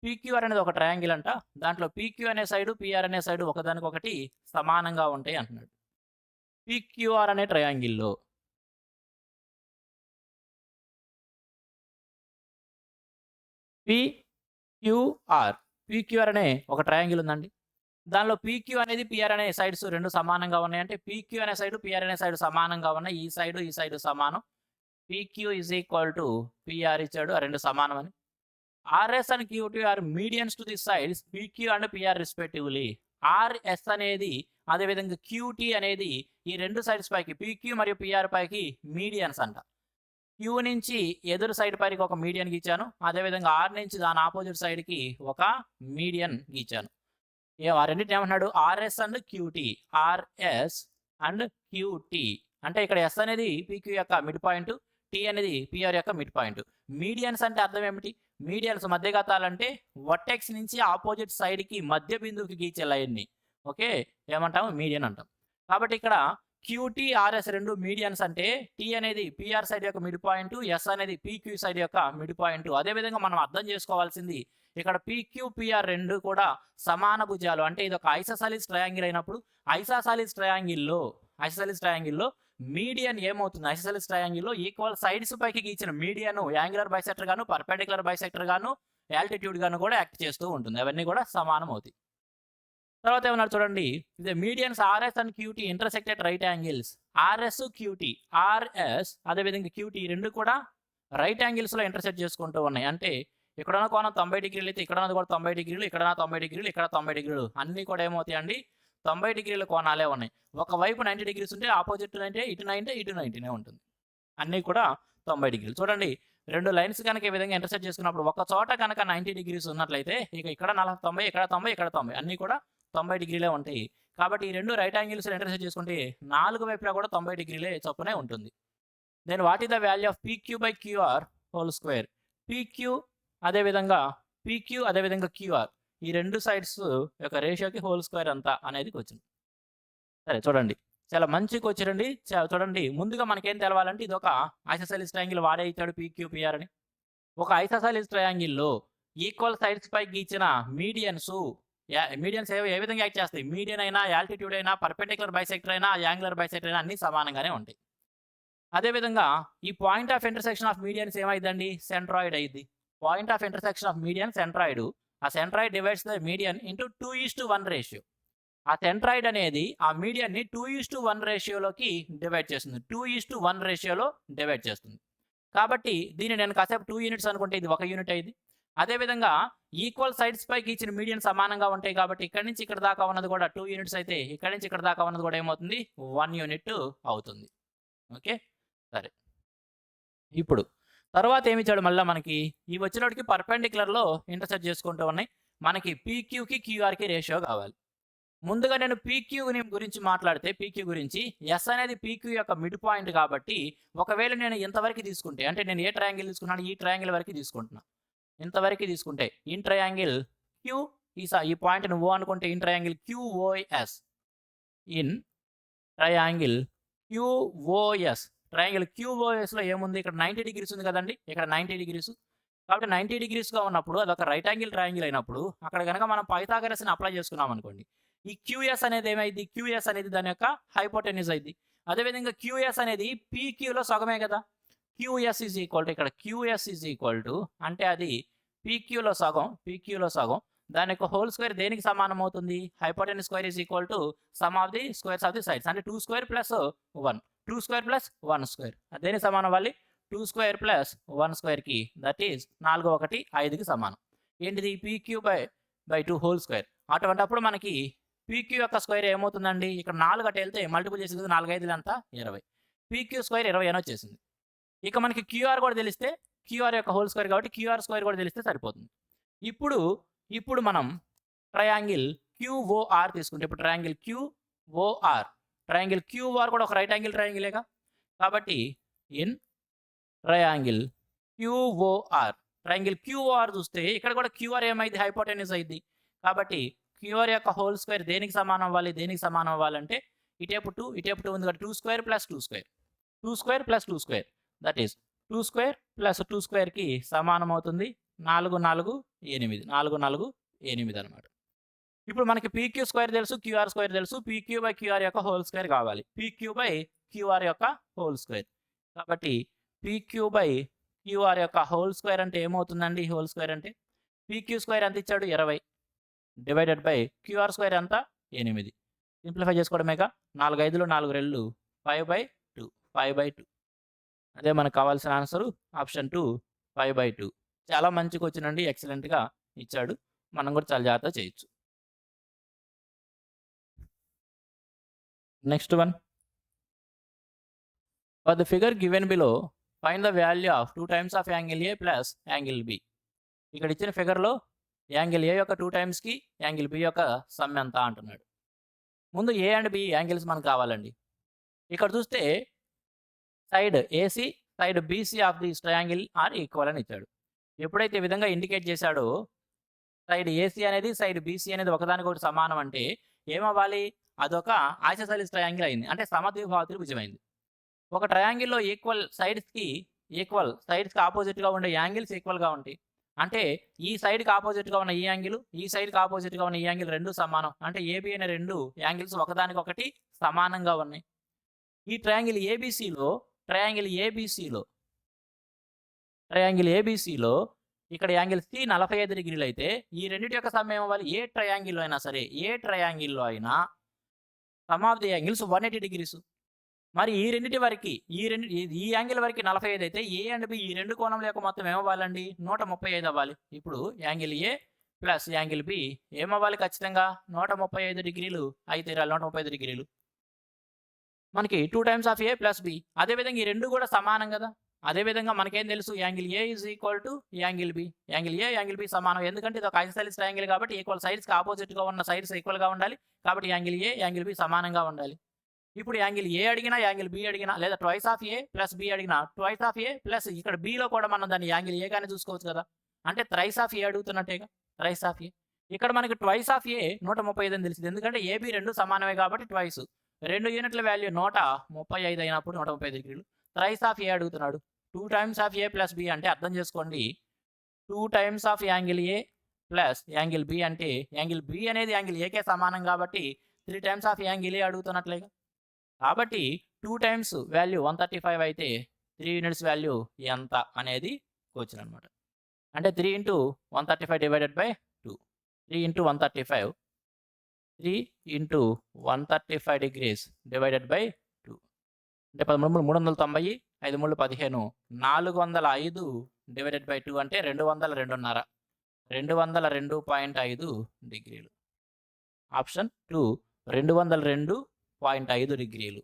PQR అనేది ఒక ట్రయాంగిల్ అంట. దాంట్లో PQ అనే సైడు PR అనే సైడు ఒకదానికొకటి సమానంగా ఉంటాయి అంటున్నాడు. PQR అనే ట్రయాంగిల్లో PQR అనే ఒక ట్రయాంగిల్ ఉందండి. దానిలో PQ అనేది PR అనే సైడ్స్ రెండు సమానంగా ఉన్నాయంటే PQ అనే సైడు PR అనే సైడు సమానంగా ఉన్నాయి. ఈ సైడు సమానం. PQ is equal to PR ఇచ్చాడు, ఆ రెండు సమానం అని. RS and QT are medians to the sides PQ and PR respectively. RS అనేది అదేవిధంగా QT అనేది ఈ రెండు సైడ్స్ పైకి PQ మరియు PR పైకి మీడియన్స్ అంట. Q నుంచి ఎదురు సైడ్ పైకి ఒక మీడియన్ గీచాను, అదేవిధంగా R నుంచి దాని ఆపోజిట్ సైడ్కి ఒక మీడియన్ గీచాను. ఆ రెండింటిని ఏమంటున్నాడు? RS and QT. RS and QT అంటే ఇక్కడ S అనేది PQ యొక్క మిడ్ పాయింట్, T అనేది PR యొక్క మిడ్ పాయింట్. మీడియన్స్ అంటే అర్థం ఏమిటి? మీడియన్స్ మధ్యగతాలంటే వర్టెక్స్ నుంచి ఆపోజిట్ సైడ్కి మధ్య బిందువుకి గీచే లైన్ని ఓకే ఏమంటాము? మీడియన్ అంటాం. కాబట్టి ఇక్కడ QT RS రెండు మీడియన్స్ అంటే T అనేది PR సైడ్ యొక్క మిడ్ పాయింట్, S అనేది PQ సైడ్ యొక్క మిడ్ పాయింట్. అదేవిధంగా మనం అర్థం చేసుకోవాల్సింది ఇక్కడ PQ PR రెండు కూడా సమాన భుజాలు. అంటే ఇది ఒక ఐసోసెలిస్ ట్రయాంగిల్ అయినప్పుడు ఐసోసెలిస్ ట్రయాంగిల్లో మీడియన్ ఏమవుతుంది? ఐసోసెలిస్ ట్రయాంగిల్లో ఈక్వల్ సైడ్స్ పైకి గీచిన మీడియన్ యాంగులర్ బైసెక్టర్ గాను, పర్పెండిక్యులర్ బైసెక్టర్ గాను, యాల్టిట్యూడ్ గాను కూడా యాక్ట్ చేస్తూ ఉంటుంది. అవన్నీ కూడా సమానం అవుతాయి. తర్వాత ఏమన్నారు చూడండి, ఇది medians RS and QT intersected right angles. RS QT, RS అదేవిధంగా QT రెండు కూడా రైట్ యాంగిల్స్లో ఇంటర్సెక్ట్ చేసుకుంటూ ఉన్నాయి. అంటే ఇక్కడ ఉన్న కోణం 90 డిగ్రీలు అయితే ఇక్కడ ఉన్నది కూడా 90 డిగ్రీలు, ఇక్కడ 90 డిగ్రీలు, ఇక్కడ 90 డిగ్రీలు, అన్నీ కూడా ఏమవుతాయి అండి? 90 డిగ్రీల కోణాలే ఉన్నాయి. ఒకవైపు 90 డిగ్రీస్ ఉంటే ఆపోజిట్ 90, ఇటు 90, ఇటు 90నే ఉంటుంది. అన్నీ కూడా 90 డిగ్రీలు. చూడండి, రెండు లైన్స్ కనుక ఈ విధంగా ఇంటర్సెక్ట్ చేసుకున్నప్పుడు ఒక చోట కనుక 90 డిగ్రీస్ ఉన్నట్లయితే ఇక ఇక్కడ 90, ఇక్కడ 90, ఇక్కడ 90 అన్నీ కూడా 90 డిగ్రీలే ఉంటాయి. కాబట్టి ఈ రెండు రైట్ యాంగిల్స్ ఇంటర్సెక్ట్ చేసుకుంటే నాలుగు వైపులా కూడా 90 డిగ్రీలే చొప్పునే ఉంటుంది. Then what is the value of PQ by QR whole square? PQ అదేవిధంగా QR ఈ రెండు సైడ్స్ యొక్క రేషియోకి హోల్ స్క్వేర్ అంతా అనేది వచ్చింది. సరే చూడండి, చాలా మంచి క్వశ్చన్ అండి. చూడండి, ముందుగా మనకేం తెలవాలంటే ఇది ఒక ఐసోసెలిస్ ట్రయాంగిల్ వాడే ఇచ్చాడు PQ PR అని. ఒక ఐసోసెలిస్ ట్రయాంగిల్లో ఈక్వల్ సైడ్స్ పై గీచిన మీడియన్స్ ఏ విధంగా యాక్ట్ చేస్తాయి? మీడియన్ అయినా, యాల్టిట్యూడ్ అయినా, పర్పెండిక్యులర్ బైసెక్టర్ అయినా, యాంగులర్ బైసెక్టర్ అయినా అన్ని సమానంగానే ఉంటాయి. అదేవిధంగా ఈ point of intersection of medians ఏమైందండి? సెంట్రాయిడ్ అయింది. Point of intersection of median centroid. ఆ centroid divides the median into 2:1 ratio. ఆ సెంట్రాయిడ్ అనేది ఆ మీడియన్ని 2:1 రేషియోలోకి డివైడ్ చేస్తుంది. 2:1 రేషియోలో డివైడ్ చేస్తుంది. కాబట్టి దీన్ని నేను కాసేపు 2 యూనిట్స్ అనుకుంటే ఇది 1 యూనిట్ అయింది. అదేవిధంగా ఈక్వల్ సైడ్స్ పైకి ఇచ్చిన మీడియన్ సమానంగా ఉంటాయి కాబట్టి ఇక్కడి నుంచి ఇక్కడ దాకా ఉన్నది కూడా 2 యూనిట్స్ అయితే ఇక్కడి నుంచి ఇక్కడ దాకా ఉన్నది కూడా ఏమవుతుంది? 1 యూనిట్ అవుతుంది. ఓకే, సరే. ఇప్పుడు తర్వాత ఏమి ఇచ్చాడు? మళ్ళీ మనకి ఈ వచ్చినోటికి పర్పెండిక్యులర్లో ఇంటర్సెక్ట్ చేసుకుంటూ ఉన్నాయి. మనకి PQకి QRకి రేషియో కావాలి. ముందుగా నేను PQ గురించి మాట్లాడితే PQ గురించి S అనేది PQ యొక్క మిడ్ పాయింట్ కాబట్టి ఒకవేళ నేను ఇంతవరకు తీసుకుంటే, అంటే నేను ఏ ట్రయాంగిల్ తీసుకున్నాను? ఈ ట్రయాంగిల్ వరకు తీసుకుంటున్నా. ఇంతవరకు తీసుకుంటే ఇన్ ట్రయాంగిల్ Q ఈ పాయింట్ నువ్వు అనుకుంటే in triangle QOS, in triangle QOS. Triangle QOSలో ఏముంది? ఇక్కడ 90 డిగ్రీస్ ఉంది కదండి, ఇక్కడ 90 డిగ్రీస్. కాబట్టి 90 డిగ్రీస్గా ఉన్నప్పుడు అదొక రైట్ యాంగిల్ ట్రయాంగిల్ అయినప్పుడు అక్కడ కనుక మనం పైథాగరస్ని అప్లై చేసుకున్నాం అనుకోండి, ఈ QS అనేది ఏమైంది? QS అనేది దాని యొక్క హైపోటెన్యూస్ అయింది. అదేవిధంగా QS అనేది PQలో సగమే కదా. QS ఈజ్ ఈక్వల్ టు ఇక్కడ QS ఈజ్ ఈక్వల్ టు అంటే అది PQలో సగం. దాని యొక్క హోల్ స్క్వేర్ దేనికి సమానం అవుతుంది? Hypotenuse square is equal to some of the squares of the sides. అంటే 2 square plus 1, 2 square plus 1 square. దేనికి సమానం అవ్వాలి? 2 స్క్వేర్ ప్లస్ 1 స్క్వేర్కి, దట్ ఈజ్ 4 1 5కి సమానం. ఏంటిది? PQ by 2 whole square. అటువంటిప్పుడు మనకి PQ యొక్క స్క్వేర్ ఏమవుతుందండి? ఇక్కడ 4 అటు వెళ్తే మల్టిపుల్ చేసింది 4 5 అంతా 20. PQ స్క్వేర్ 20 అని వచ్చేసింది. ఇక మనకి QR కూడా తెలిస్తే, QR యొక్క హోల్ స్క్వేర్ కాబట్టి QR స్క్వేర్ కూడా తెలిస్తే సరిపోతుంది. ఇప్పుడు మనం ట్రయాంగిల్ QOR తీసుకుంటే, ఇప్పుడు ట్రయాంగిల్ QOR ట్రయాంగిల్ క్యూఆర్ కూడా ఒక రైట్ యాంగిల్ ట్రయాంగిలేగా. కాబట్టి in triangle QOR, triangle QR చూస్తే ఇక్కడ కూడా క్యూఆర్ ఏమైంది, హైపోటెన్యూస్ అయింది. కాబట్టి క్యూఆర్ యొక్క హోల్ స్క్వేర్ దేనికి సమానం అవ్వాలి, దేనికి సమానం అవ్వాలంటే ఇటేపు 2 ఇటేపు 2 ఉంది కాబట్టి 2 square plus 2 square, 2 square plus 2 square, that is 2 square plus 2 స్క్వేర్కి సమానం అవుతుంది 4 4 8, 4 4 8 అనమాట. ఇప్పుడు మనకి పీక్యూ స్క్వేర్ తెలుసు, క్యూఆర్ స్క్వేర్ తెలుసు, పీక్యూ బై క్యూఆర్ యొక్క హోల్ స్క్వేర్ కావాలి, పీక్యూ బై క్యూఆర్ యొక్క హోల్ స్క్వేర్. కాబట్టి పీక్యూ బై క్యూఆర్ యొక్క హోల్ స్క్వేర్ అంటే ఏమవుతుందండి, హోల్ స్క్వేర్ అంటే పీక్యూ స్క్వేర్ ఎంత ఇచ్చాడు 20 డివైడెడ్ బై క్యూఆర్ స్క్వేర్ ఎంత 8. సింప్లిఫై చేసుకోవడమేగా, 4 5 4 2 5/2, 5/2. అదే మనకు కావాల్సిన ఆన్సరు ఆప్షన్ 2 5/2. చాలా మంచిగా వచ్చినండి, ఎక్సలెంట్గా ఇచ్చాడు, మనం కూడా చాలా జాగ్రత్తగా చేయొచ్చు. Next one, for the figure given below find the value of 2 times of angle A plus angle B. ఇక్కడ ఇచ్చిన ఫిగర్లో యాంగిల్ ఏ యొక్క 2 times యాంగిల్ బి యొక్క సమ్ ఎంత అంటున్నాడు. ముందు ఏ అండ్ బి యాంగిల్స్ మనకు కావాలండి. ఇక్కడ చూస్తే side AC side BC of the triangle are equal అని ఇచ్చాడు. ఎప్పుడైతే ఈ విధంగా ఇండికేట్ చేశాడో సైడ్ ఏసీ అనేది సైడ్ బీసీ అనేది ఒకదానికొకటి సమానం అంటే ఏమవ్వాలి, అదొక ఐసోసెలిస్ ట్రయాంగిల్ అయింది, అంటే సమద్విబాహు త్రిభుజమైంది. ఒక ట్రయాంగిల్లో ఈక్వల్ సైడ్స్కి ఆపోజిట్గా ఉండే యాంగిల్స్ ఈక్వల్గా ఉంటాయి. అంటే ఈ సైడ్కి ఆపోజిట్గా ఉన్న ఈ యాంగిల్, ఈ సైడ్కి ఆపోజిట్గా ఉన్న ఈ యాంగిల్ రెండు సమానం, అంటే ఏబి అనే రెండు యాంగిల్స్ ఒకదానికొకటి సమానంగా ఉన్నాయి. ఈ ట్రయాంగిల్ ఏబీసీలో ఇక్కడ యాంగిల్ సి 45 డిగ్రీలు అయితే ఈ రెండింటి యొక్క సమ్ ఏమవ్వాలి, ఏ ట్రయాంగిల్లో అయినా some of the angles 180 degrees. మరి ఈ రెండింటి వరకు ఈ యాంగిల్ వరకు 45 అయితే ఏ అండ్ బి ఈ రెండు కోణంల యొక్క మొత్తం ఏమవ్వాలండి, 135 అవ్వాలి. ఇప్పుడు angle A plus angle B ఏమవ్వాలి, ఖచ్చితంగా 135 డిగ్రీలు అయితే 135 డిగ్రీలు. మనకి 2 times of A plus B, అదేవిధంగా ఈ రెండు కూడా సమానం కదా. అదేవిధంగా మనకేం తెలుసు, angle A is equal to angle B, angle B సమానం, ఎందుకంటే ఇది ఒక ఐసోసెలిస్ ట్రయాంగిల్ కాబట్టి ఈక్వల్ సైడ్స్కి ఆపోజిట్గా ఉన్న సైడ్స్ ఈక్వల్గా ఉండాలి. కాబట్టి యాంగిల్ ఏ యాంగిల్ బి సమానంగా ఉండాలి. ఇప్పుడు యాంగిల్ ఏ అడిగినా యాంగిల్ బి అడిగినా లేదా twice of A plus B అడిగినా ట్వైస్ ఆఫ్ ఏ ప్లస్ ఇక్కడ బిలో కూడా మనం దాన్ని యాంగిల్ ఏ గానే చూసుకోవచ్చు కదా, అంటే త్రైస్ ఆఫ్ ఏ అడుగుతున్నట్టేగా, త్రైస్ ఆఫ్ ఏ. ఇక్కడ మనకి ట్వైస్ ఆఫ్ ఏ 135 అని తెలిసింది, ఎందుకంటే ఏబి రెండు సమానమే కాబట్టి ట్వైస్, 2 యూనిట్ల వాల్యూ 135 అయినప్పుడు 135 డిగ్రీలు. త్రైస్ ఆఫ్ ఏ అడుగుతున్నాడు, 2 times of A plus B అంటే అర్థం చేసుకోండి 2 times of angle A plus angle B అంటే యాంగిల్ బి అనేది యాంగిల్ ఏకే సమానం కాబట్టి 3 times ఆఫ్ యాంగిల్ ఏ అడుగుతున్నట్లేగా. కాబట్టి 2 times వాల్యూ 135 అయితే 3 units వాల్యూ ఎంత అనేది క్వశ్చన్ అనమాట. అంటే 3 into 135 divided by 2, 3 into 135, 3 into 135 degrees divided by 2 అంటే 13 390, 5 3 15, 405 డివైడెడ్ బై 2 అంటే 202.5, 202.5 డిగ్రీలు. ఆప్షన్ 2 202.5 డిగ్రీలు.